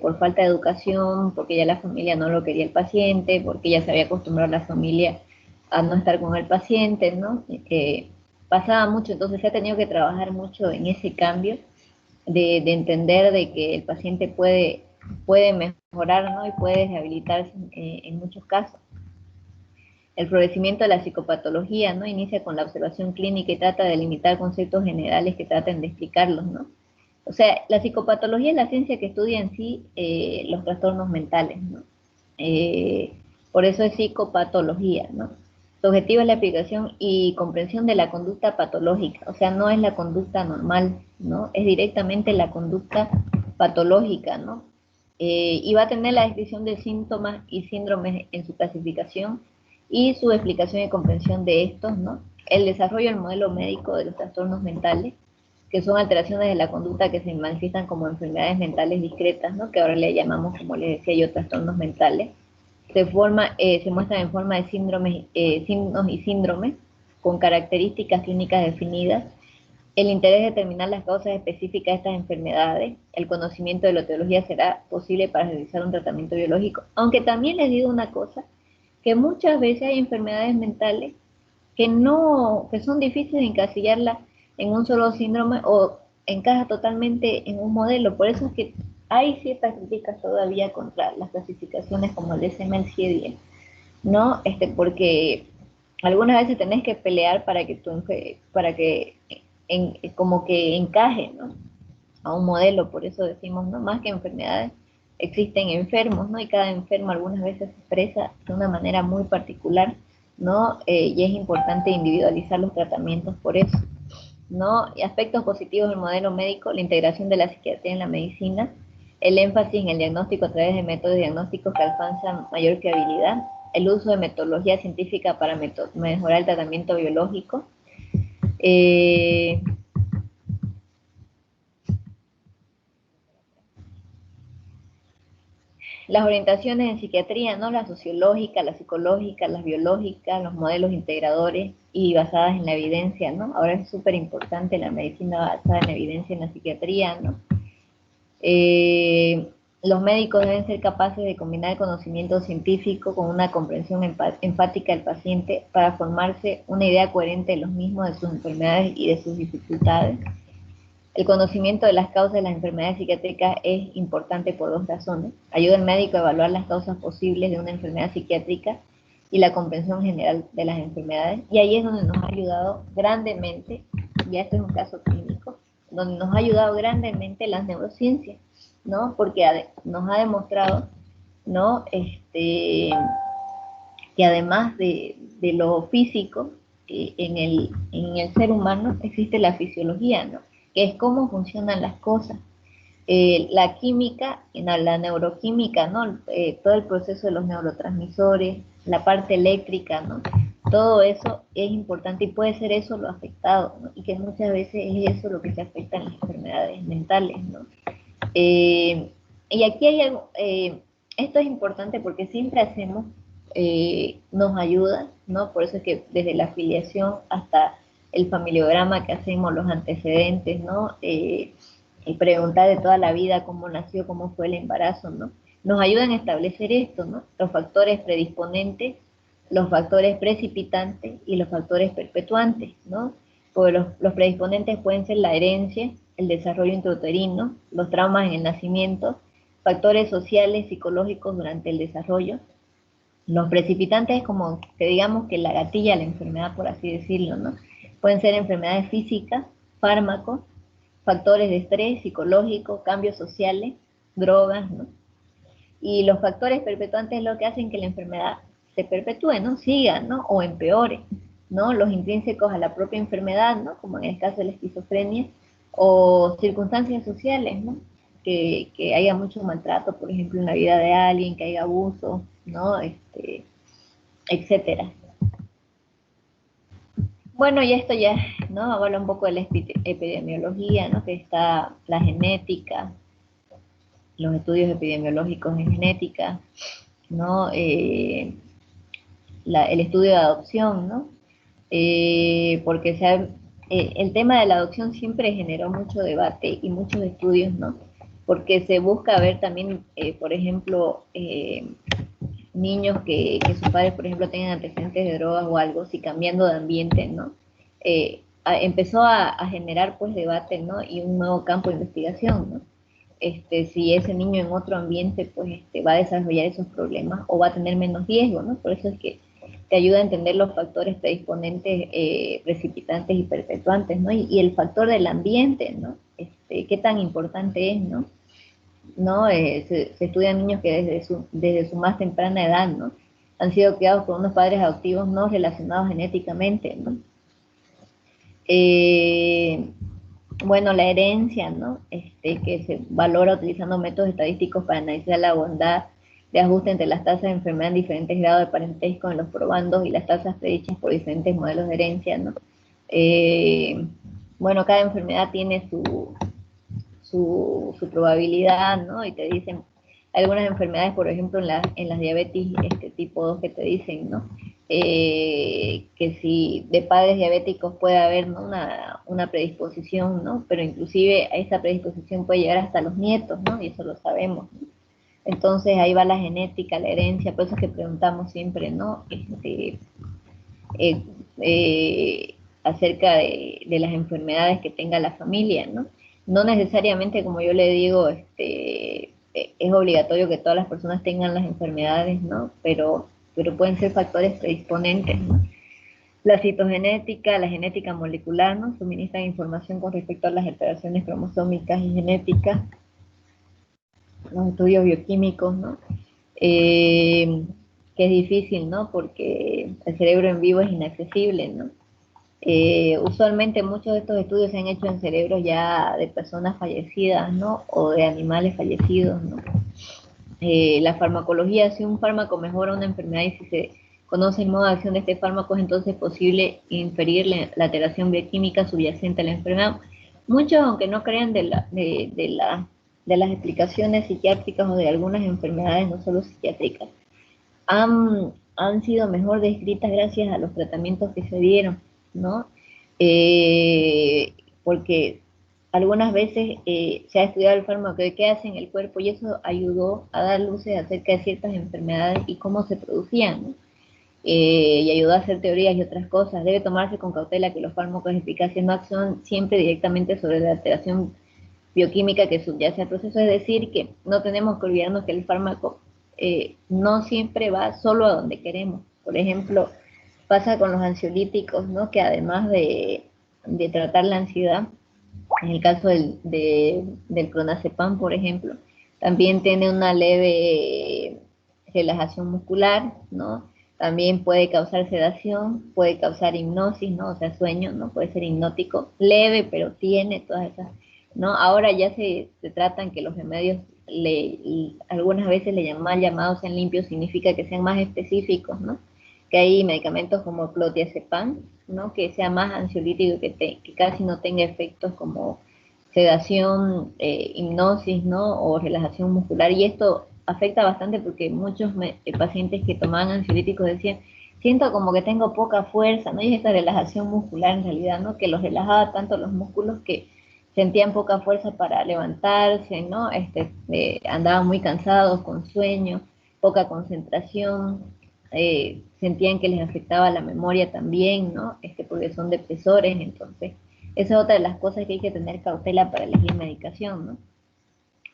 Por falta de educación, porque ya la familia no lo quería el paciente, porque ya se había acostumbrado la familia a no estar con el paciente, ¿no? Pasaba mucho, entonces se ha tenido que trabajar mucho en ese cambio de entender de que el paciente puede mejorar, ¿no? Y puede rehabilitarse en muchos casos. El florecimiento de la psicopatología, ¿no? Inicia con la observación clínica y trata de limitar conceptos generales que traten de explicarlos, ¿no? O sea, la psicopatología es la ciencia que estudia en sí los trastornos mentales, ¿no? Por eso es psicopatología, ¿no? Su objetivo es la explicación y comprensión de la conducta patológica, o sea, no es la conducta normal, ¿no? Es directamente la conducta patológica, ¿no? Y va a tener la descripción de síntomas y síndromes en su clasificación y su explicación y comprensión de estos, ¿no? El desarrollo del modelo médico de los trastornos mentales, que son alteraciones de la conducta que se manifiestan como enfermedades mentales discretas, ¿no? Que ahora le llamamos, como les decía yo, trastornos mentales. Se muestran en forma de síndromes, signos y síndromes con características clínicas definidas. El interés de determinar las causas específicas de estas enfermedades, el conocimiento de la etiología será posible para realizar un tratamiento biológico. Aunque también les digo una cosa, que muchas veces hay enfermedades mentales que son difíciles de encasillarlas en un solo síndrome o encaja totalmente en un modelo. Por eso es que hay ciertas críticas todavía contra las clasificaciones como el DSM-10, ¿no? Porque algunas veces tenés que pelear para que como que encaje, ¿no? A un modelo. Por eso decimos, ¿no? Más que enfermedades, existen enfermos, ¿no? Y cada enfermo algunas veces se expresa de una manera muy particular, ¿no? Y es importante individualizar los tratamientos por eso, ¿no? Y aspectos positivos del modelo médico: la integración de la psiquiatría en la medicina, el énfasis en el diagnóstico a través de métodos diagnósticos que alcanzan mayor fiabilidad, el uso de metodología científica para mejorar el tratamiento biológico, las orientaciones en psiquiatría, ¿no? La sociológica, la psicológica, las biológicas, los modelos integradores y basadas en la evidencia, ¿no? Ahora es súper importante la medicina basada en la evidencia en la psiquiatría, ¿no? Los médicos deben ser capaces de combinar el conocimiento científico con una comprensión empática del paciente para formarse una idea coherente de los mismos, de sus enfermedades y de sus dificultades. El conocimiento de las causas de las enfermedades psiquiátricas es importante por dos razones: ayuda al médico a evaluar las causas posibles de una enfermedad psiquiátrica y la comprensión general de las enfermedades, y ahí es donde nos ha ayudado grandemente, ya este es un caso clínico, donde nos ha ayudado grandemente las neurociencias, ¿no? Porque nos ha demostrado, ¿no? Que además de lo físico, en el ser humano existe la fisiología, ¿no? Que es cómo funcionan las cosas. La química, la neuroquímica, ¿no? Todo el proceso de los neurotransmisores, la parte eléctrica, ¿no? Todo eso es importante y puede ser eso lo afectado, ¿no? Y que muchas veces es eso lo que se afecta en las enfermedades mentales, ¿no? Y aquí hay algo, esto es importante porque siempre nos ayuda, ¿no? Por eso es que desde la afiliación hasta el familiograma que hacemos, los antecedentes, ¿no? Y preguntar de toda la vida cómo nació, cómo fue el embarazo, ¿no? Nos ayudan a establecer esto, ¿no? Los factores predisponentes, los factores precipitantes y los factores perpetuantes, ¿no? Porque los predisponentes pueden ser la herencia, el desarrollo intrauterino, los traumas en el nacimiento, factores sociales, psicológicos durante el desarrollo. Los precipitantes es como que digamos que la gatilla la enfermedad, por así decirlo, ¿no? Pueden ser enfermedades físicas, fármacos, factores de estrés psicológico, cambios sociales, drogas, ¿no? Y los factores perpetuantes es lo que hacen que la enfermedad se perpetúe, ¿no? Siga, ¿no? O empeore, ¿no? Los intrínsecos a la propia enfermedad, ¿no? Como en el caso de la esquizofrenia, o circunstancias sociales, ¿no? Que haya mucho maltrato, por ejemplo, en la vida de alguien, que haya abuso, ¿no? Etcétera. Bueno, y esto ya, ¿no? Habla un poco de la epidemiología, ¿no? Que está la genética, los estudios epidemiológicos en genética, ¿no? El estudio de adopción, ¿no? Porque el tema de la adopción siempre generó mucho debate y muchos estudios, ¿no? Porque se busca ver también, por ejemplo, niños que sus padres, por ejemplo, tengan antecedentes de drogas o algo, si cambiando de ambiente, ¿no? Empezó a generar, pues, debate, ¿no? Y un nuevo campo de investigación, ¿no? Si ese niño en otro ambiente, pues, va a desarrollar esos problemas o va a tener menos riesgo, ¿no? Por eso es que te ayuda a entender los factores predisponentes, precipitantes y perpetuantes, ¿no? Y el factor del ambiente, ¿no? qué tan importante es, ¿no? ¿No? Se estudian niños que desde su más temprana edad, ¿no? Han sido criados por unos padres adoptivos no relacionados genéticamente, ¿no? Bueno, la herencia, ¿no? Que se valora utilizando métodos estadísticos para analizar la bondad de ajuste entre las tasas de enfermedad en diferentes grados de parentesco en los probandos y las tasas predichas por diferentes modelos de herencia, ¿no? Bueno, cada enfermedad tiene su probabilidad, ¿no? Y te dicen algunas enfermedades, por ejemplo, en las diabetes tipo 2 que te dicen, ¿no? Que si de padres diabéticos puede haber, ¿no? una predisposición, ¿no? Pero inclusive a esa predisposición puede llegar hasta los nietos, ¿no? Y eso lo sabemos, ¿no? Entonces ahí va la genética, la herencia, por eso es que preguntamos siempre, ¿no? Eh, acerca de las enfermedades que tenga la familia, ¿no? No necesariamente, como yo le digo, es obligatorio que todas las personas tengan las enfermedades, ¿no? Pero pueden ser factores predisponentes, ¿no? La citogenética, la genética molecular, ¿no? Suministran información con respecto a las alteraciones cromosómicas y genéticas, los estudios bioquímicos, ¿no? Que es difícil, ¿no? Porque el cerebro en vivo es inaccesible, ¿no? Usualmente muchos de estos estudios se han hecho en cerebros ya de personas fallecidas, ¿no? O de animales fallecidos, ¿no? La farmacología, si un fármaco mejora una enfermedad y si se conoce el modo de acción de este fármaco, es entonces posible inferir la alteración bioquímica subyacente a la enfermedad. Muchos, aunque no crean de las explicaciones psiquiátricas o de algunas enfermedades, no solo psiquiátricas, han sido mejor descritas gracias a los tratamientos que se dieron, ¿no? Porque algunas veces se ha estudiado el fármaco de qué hace en el cuerpo y eso ayudó a dar luces acerca de ciertas enfermedades y cómo se producían, ¿no? Y ayudó a hacer teorías y otras cosas. Debe tomarse con cautela que los fármacos eficaces no actúan siempre directamente sobre la alteración bioquímica que subyace al proceso, es decir, que no tenemos que olvidarnos que el fármaco no siempre va solo a donde queremos. Por ejemplo, pasa con los ansiolíticos, ¿no? Que además de tratar la ansiedad, en el caso del clonazepam, por ejemplo, también tiene una leve relajación muscular, ¿no? También puede causar sedación, puede causar hipnosis, ¿no? O sea, sueño, ¿no? Puede ser hipnótico, leve, pero tiene todas esas, ¿no? Ahora ya se tratan que los remedios, algunas veces le llaman mal llamados sean limpios, significa que sean más específicos, ¿no? Que hay medicamentos como clonazepam, ¿no? Que sea más ansiolítico, que casi no tenga efectos como sedación, hipnosis, ¿no? O relajación muscular. Y esto afecta bastante porque muchos pacientes que tomaban ansiolíticos decían, siento como que tengo poca fuerza, ¿no? Y es esta relajación muscular en realidad, ¿no? Que los relajaba tanto los músculos que sentían poca fuerza para levantarse, ¿no? Andaban muy cansados, con sueño, poca concentración, sentían que les afectaba la memoria también, ¿no? Porque son depresores, entonces, esa es otra de las cosas que hay que tener cautela para elegir medicación, ¿no?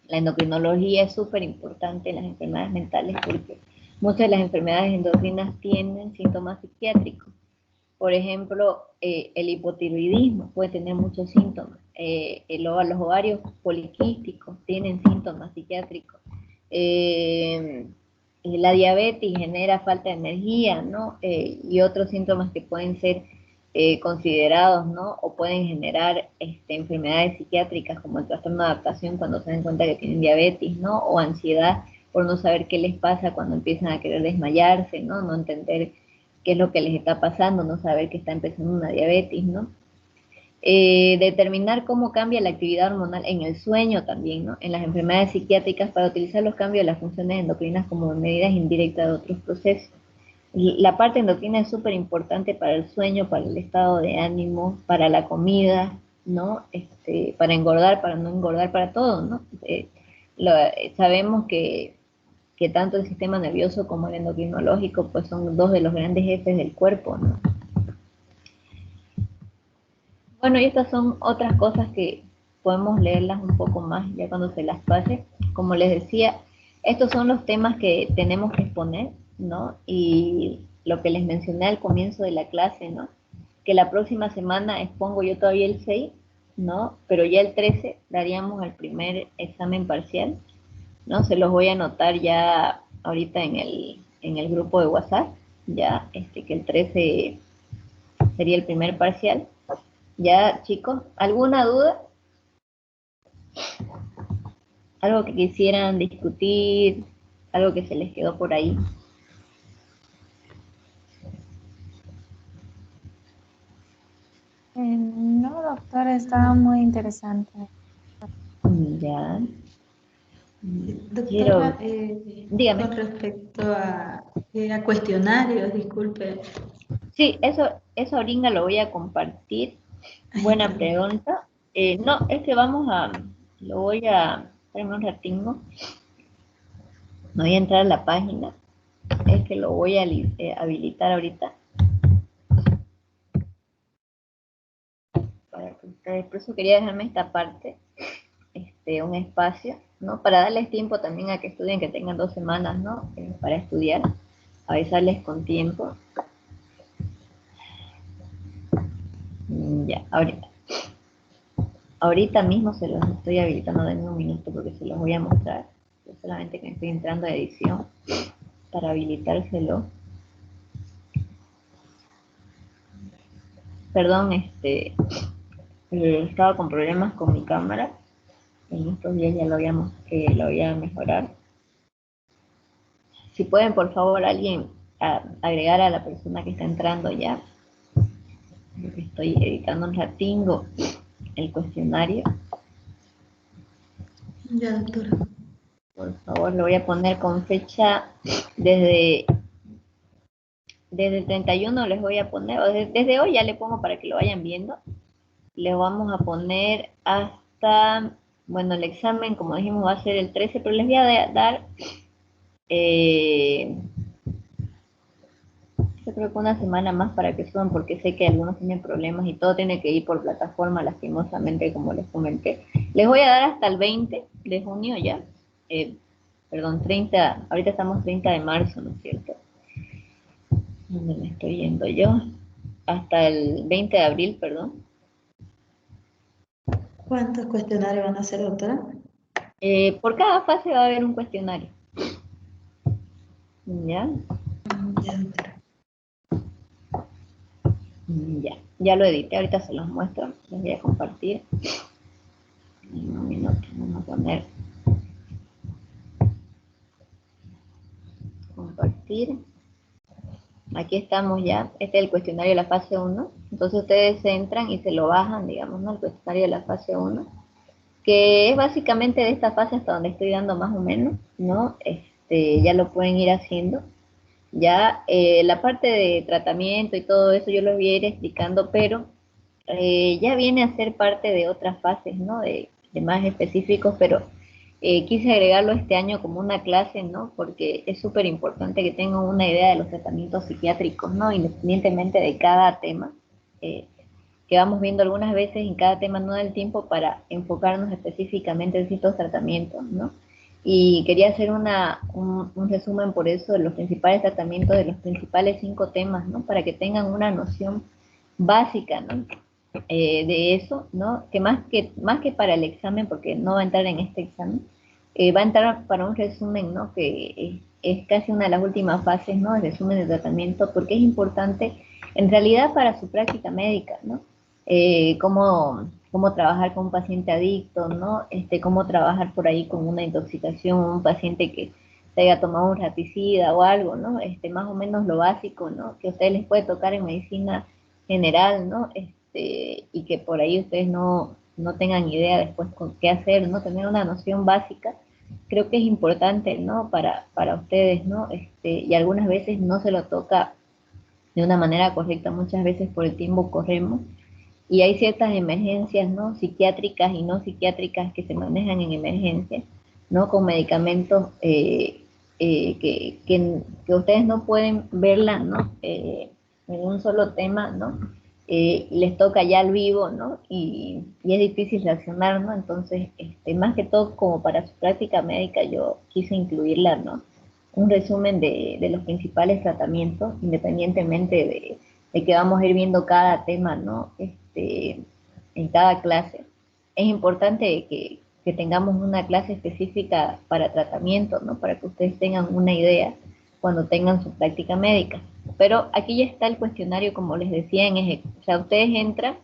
La endocrinología es súper importante en las enfermedades mentales porque muchas de las enfermedades endocrinas tienen síntomas psiquiátricos. Por ejemplo, el hipotiroidismo puede tener muchos síntomas. Los ovarios poliquísticos tienen síntomas psiquiátricos. La diabetes genera falta de energía, ¿no? Y otros síntomas que pueden ser considerados, ¿no? O pueden generar enfermedades psiquiátricas como el trastorno de adaptación cuando se dan cuenta que tienen diabetes, ¿no? O ansiedad por no saber qué les pasa cuando empiezan a querer desmayarse, ¿no? No entender qué es lo que les está pasando, no saber que está empezando una diabetes, ¿no? Determinar cómo cambia la actividad hormonal en el sueño también, ¿no? En las enfermedades psiquiátricas para utilizar los cambios de las funciones endocrinas como medidas indirectas de otros procesos. La parte endocrina es súper importante para el sueño, para el estado de ánimo, para la comida, ¿no? Para engordar, para no engordar, para todo, ¿no? Sabemos que tanto el sistema nervioso como el endocrinológico pues son dos de los grandes jefes del cuerpo, ¿no? Bueno, y estas son otras cosas que podemos leerlas un poco más ya cuando se las pase. Como les decía, estos son los temas que tenemos que exponer, ¿no? Y lo que les mencioné al comienzo de la clase, ¿no? Que la próxima semana expongo yo todavía el 6 ¿no? Pero ya el 13 daríamos el primer examen parcial, ¿no? Se los voy a anotar ya ahorita en el grupo de WhatsApp, ya que el 13 sería el primer parcial. Ya, chicos, ¿alguna duda? ¿Algo que quisieran discutir? ¿Algo que se les quedó por ahí? No, doctora, estaba muy interesante. Ya. Doctora, Dígame. con respecto a cuestionarios, disculpe. Sí, eso ahorita lo voy a compartir. Ay, Buena perdón. pregunta. No, es que lo voy a, espérame un ratingo, no voy a entrar a la página, es que lo voy a habilitar ahorita. Para que ustedes, por eso quería dejarme esta parte, un espacio, ¿no? Para darles tiempo también a que estudien, que tengan 2 semanas, ¿no? Para estudiar, avisarles con tiempo. Ya, ahorita mismo se los estoy habilitando, denme un minuto porque se los voy a mostrar. Yo solamente que estoy entrando a edición para habilitárselo. Perdón, estaba con problemas con mi cámara. En estos días ya lo voy a mejorar. Si pueden, por favor, alguien agregar a la persona que está entrando ya. Estoy editando un ratingo el cuestionario. Ya, doctora. Por favor, lo voy a poner con fecha desde el 31 les voy a poner, o desde hoy ya le pongo para que lo vayan viendo. Le vamos a poner hasta, bueno, el examen, como dijimos, va a ser el 13, pero les voy a dar, yo creo que una semana más para que suban, porque sé que algunos tienen problemas y todo tiene que ir por plataforma, lastimosamente, como les comenté. Les voy a dar hasta el 20 de junio ya, perdón, 30, ahorita estamos 30 de marzo, ¿no es cierto? ¿Dónde me estoy yendo yo? Hasta el 20 de abril, perdón. ¿Cuántos cuestionarios van a hacer, doctora? Por cada fase va a haber un cuestionario. ¿Ya? Ya, doctora. Ya lo edité, ahorita se los muestro. Les voy a compartir. En un minuto, vamos a poner compartir. Aquí estamos ya. Este es el cuestionario de la fase 1. Entonces ustedes entran y se lo bajan, digamos, ¿no? El cuestionario de la fase 1, que es básicamente de esta fase hasta donde estoy dando más o menos, ¿no? Ya lo pueden ir haciendo. Ya la parte de tratamiento y todo eso yo lo voy a ir explicando, pero ya viene a ser parte de otras fases, ¿no? De más específicos, pero quise agregarlo este año como una clase, ¿no? Porque es súper importante que tengan una idea de los tratamientos psiquiátricos, ¿no? Independientemente de cada tema, que vamos viendo algunas veces en cada tema no da el tiempo para enfocarnos específicamente en ciertos tratamientos, ¿no? Y quería hacer un resumen por eso de los principales tratamientos, de los principales 5 temas, ¿no? Para que tengan una noción básica, ¿no? De eso, ¿no? Que más que para el examen, porque no va a entrar en este examen, va a entrar para un resumen, ¿no? Que es casi una de las últimas fases, ¿no? El resumen de tratamiento, porque es importante, en realidad, para su práctica médica, ¿no? Cómo trabajar con un paciente adicto, ¿no? Cómo trabajar por ahí con una intoxicación, un paciente que se haya tomado un raticida o algo, ¿no? Más o menos lo básico, ¿no? Que a ustedes les puede tocar en medicina general, ¿no? Y que por ahí ustedes no tengan idea después con qué hacer, ¿no? Tener una noción básica, creo que es importante, ¿no? Para ustedes, ¿no? Y algunas veces no se lo toca de una manera correcta, muchas veces por el tiempo corremos, y hay ciertas emergencias, ¿no? Psiquiátricas y no psiquiátricas que se manejan en emergencias, ¿no? Con medicamentos que ustedes no pueden verla, ¿no? En un solo tema, ¿no? Les toca ya al vivo, ¿no? Y es difícil reaccionar, ¿no? Entonces, más que todo, como para su práctica médica, yo quise incluirla, ¿no? Un resumen de los principales tratamientos, independientemente de que vamos a ir viendo cada tema, ¿no? En cada clase. es importante que tengamos una clase específica para tratamiento, ¿no? Para que ustedes tengan una idea cuando tengan su práctica médica. Pero aquí ya está el cuestionario, como les decía, o sea, ustedes entran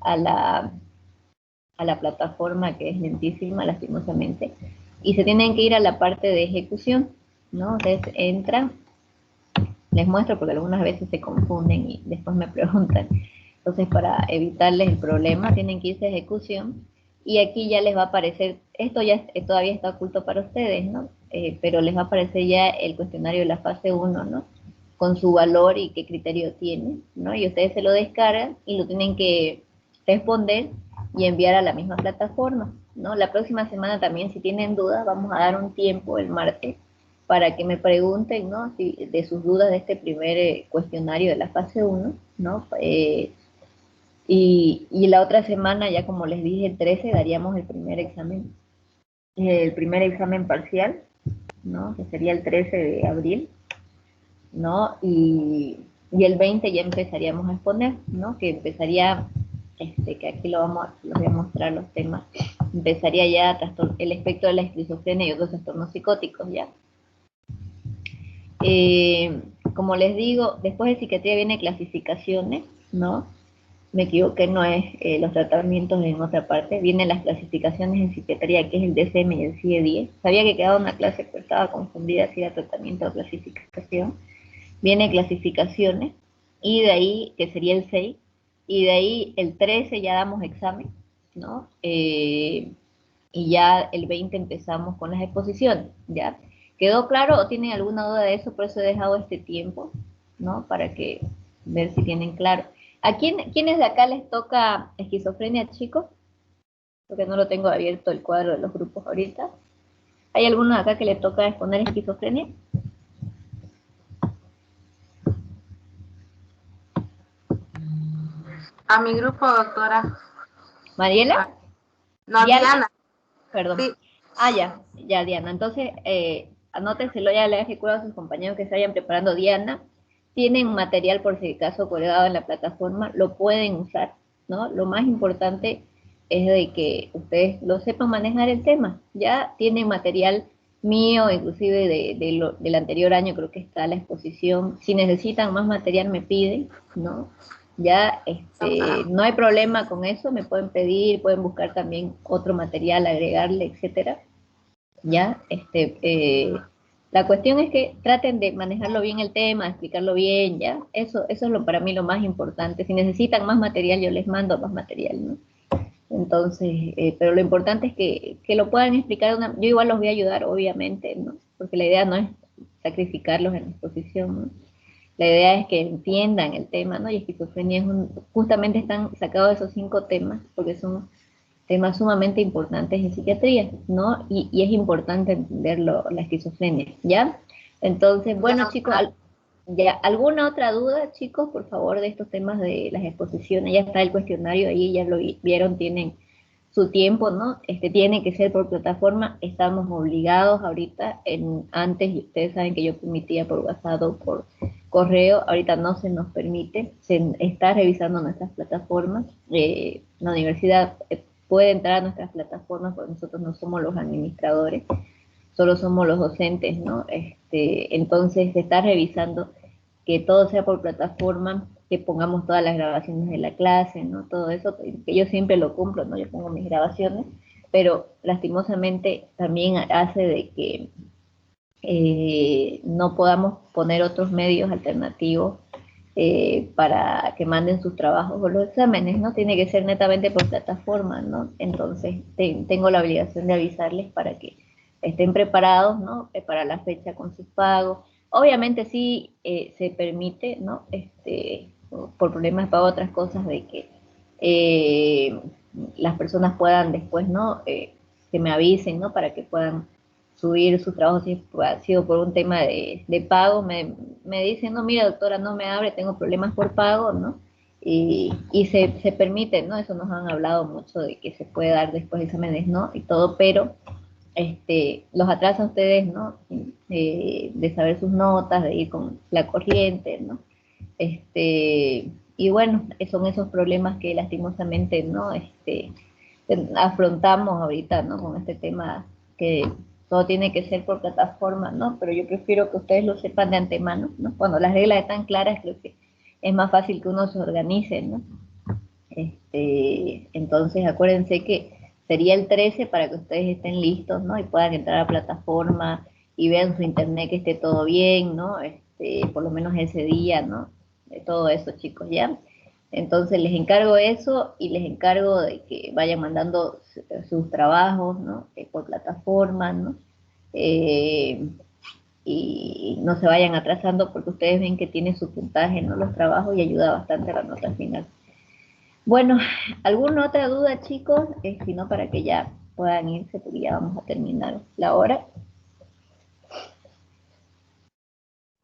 a la plataforma, que es lentísima, lastimosamente, y se tienen que ir a la parte de ejecución, ¿no? Ustedes entran, les muestro porque algunas veces se confunden y después me preguntan. Entonces, para evitarles el problema, tienen que irse a ejecución, y aquí ya les va a aparecer, esto ya todavía está oculto para ustedes, ¿no? Pero les va a aparecer ya el cuestionario de la fase 1, ¿no? Con su valor y qué criterio tiene, ¿no? Y ustedes se lo descargan y lo tienen que responder y enviar a la misma plataforma, ¿no? La próxima semana también, si tienen dudas, vamos a dar un tiempo el martes para que me pregunten, ¿no? De sus dudas de este primer cuestionario de la fase 1, ¿no? Y la otra semana, ya como les dije, el 13, daríamos el primer examen parcial, ¿no? Que sería el 13 de abril, ¿no? Y el 20 ya empezaríamos a exponer, ¿no? Que empezaría, que aquí les voy a mostrar los temas, empezaría ya el espectro de la esquizofrenia y otros trastornos psicóticos, ¿ya? Como les digo, después de psiquiatría viene clasificaciones, ¿no? Me equivoqué, no es los tratamientos en otra parte, vienen las clasificaciones en psiquiatría, que es el DSM y el CIE-10. Sabía que quedaba una clase, pero estaba confundida si era tratamiento o clasificación. Viene clasificaciones, y de ahí, que sería el 6, y de ahí el 13 ya damos examen, ¿no? Y ya el 20 empezamos con las exposiciones, ¿ya? ¿Quedó claro o tienen alguna duda de eso? Por eso he dejado este tiempo, ¿no? Para que ver si tienen claro. ¿A quiénes de acá les toca esquizofrenia, chicos? Porque no lo tengo abierto el cuadro de los grupos ahorita. ¿Hay alguno de acá que le toca exponer esquizofrenia? A mi grupo, doctora. ¿Mariela? No, Diana. Perdón. Sí. Ya, Diana. Entonces, anótenselo, ya le he ejecutado a sus compañeros que se vayan preparando. Diana, tienen material por si acaso colgado en la plataforma, lo pueden usar, ¿no? Lo más importante es de que ustedes lo sepan manejar el tema. Ya tienen material mío, inclusive del anterior año, creo que está la exposición. Si necesitan más material, me piden, ¿no? Ya, no hay problema con eso, me pueden pedir, pueden buscar también otro material, agregarle, etcétera. Ya, la cuestión es que traten de manejarlo bien el tema, explicarlo bien, ya. Eso es para mí lo más importante. Si necesitan más material, yo les mando más material, ¿no? Entonces, pero lo importante es que lo puedan explicar. Yo igual los voy a ayudar, obviamente, ¿no? Porque la idea no es sacrificarlos en la exposición, ¿no? La idea es que entiendan el tema, ¿no? Y esquizofrenia justamente están sacados esos 5 temas, porque son temas sumamente importantes en psiquiatría, ¿no? Y es importante entenderlo, la esquizofrenia, ¿ya? Entonces, bueno, chicos, ¿ya alguna otra duda, chicos, por favor, de estos temas de las exposiciones? Ya está el cuestionario ahí, ya lo vieron, tienen su tiempo, ¿no? Tiene que ser por plataforma, estamos obligados ahorita, antes, y ustedes saben que yo permitía por WhatsApp o por correo, ahorita no se nos permite, se está revisando nuestras plataformas, la universidad puede entrar a nuestras plataformas, porque nosotros no somos los administradores, solo somos los docentes, ¿no? Entonces se está revisando que todo sea por plataforma, que pongamos todas las grabaciones de la clase, ¿no? Todo eso, que yo siempre lo cumplo, ¿no? Yo pongo mis grabaciones, pero lastimosamente también hace de que no podamos poner otros medios alternativos para que manden sus trabajos o los exámenes, ¿no? Tiene que ser netamente por plataforma, ¿no? Entonces tengo la obligación de avisarles para que estén preparados, ¿no? Para la fecha con sus pagos. Obviamente sí se permite, ¿no? Por problemas de pago, otras cosas de que las personas puedan después, ¿no? Que me avisen, ¿no? Para que puedan subir sus trabajos. Si ha sido por un tema de pago, me dicen, no, mira, doctora, no me abre, tengo problemas por pago, ¿no? Y se permite, ¿no? Eso nos han hablado mucho de que se puede dar después exámenes, ¿no? Y todo, pero los atrasa a ustedes, ¿no? De saber sus notas, de ir con la corriente, ¿no? Y bueno, son esos problemas que lastimosamente, ¿no? afrontamos ahorita, ¿no? Con este tema que todo tiene que ser por plataforma, ¿no? Pero yo prefiero que ustedes lo sepan de antemano, ¿no? Cuando las reglas están claras, creo que es más fácil que uno se organice, ¿no? Entonces, acuérdense que sería el 13 para que ustedes estén listos, ¿no? Y puedan entrar a plataforma y vean su internet que esté todo bien, ¿no? Por lo menos ese día, ¿no? De todo eso, chicos, ¿ya? Entonces les encargo eso y les encargo de que vayan mandando sus trabajos, ¿no? Por plataforma, ¿no? Y no se vayan atrasando porque ustedes ven que tiene su puntaje, ¿no? Los trabajos y ayuda bastante a la nota final. Bueno, ¿alguna otra duda, chicos? Si no, para que ya puedan irse porque ya vamos a terminar la hora.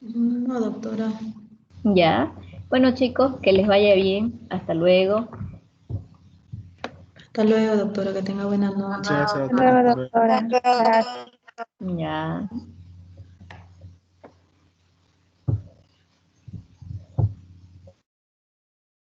No, doctora. Ya. Bueno, chicos, que les vaya bien. Hasta luego. Hasta luego, doctora, que tenga buenas noches. Hasta luego, doctora. Gracias. Ya.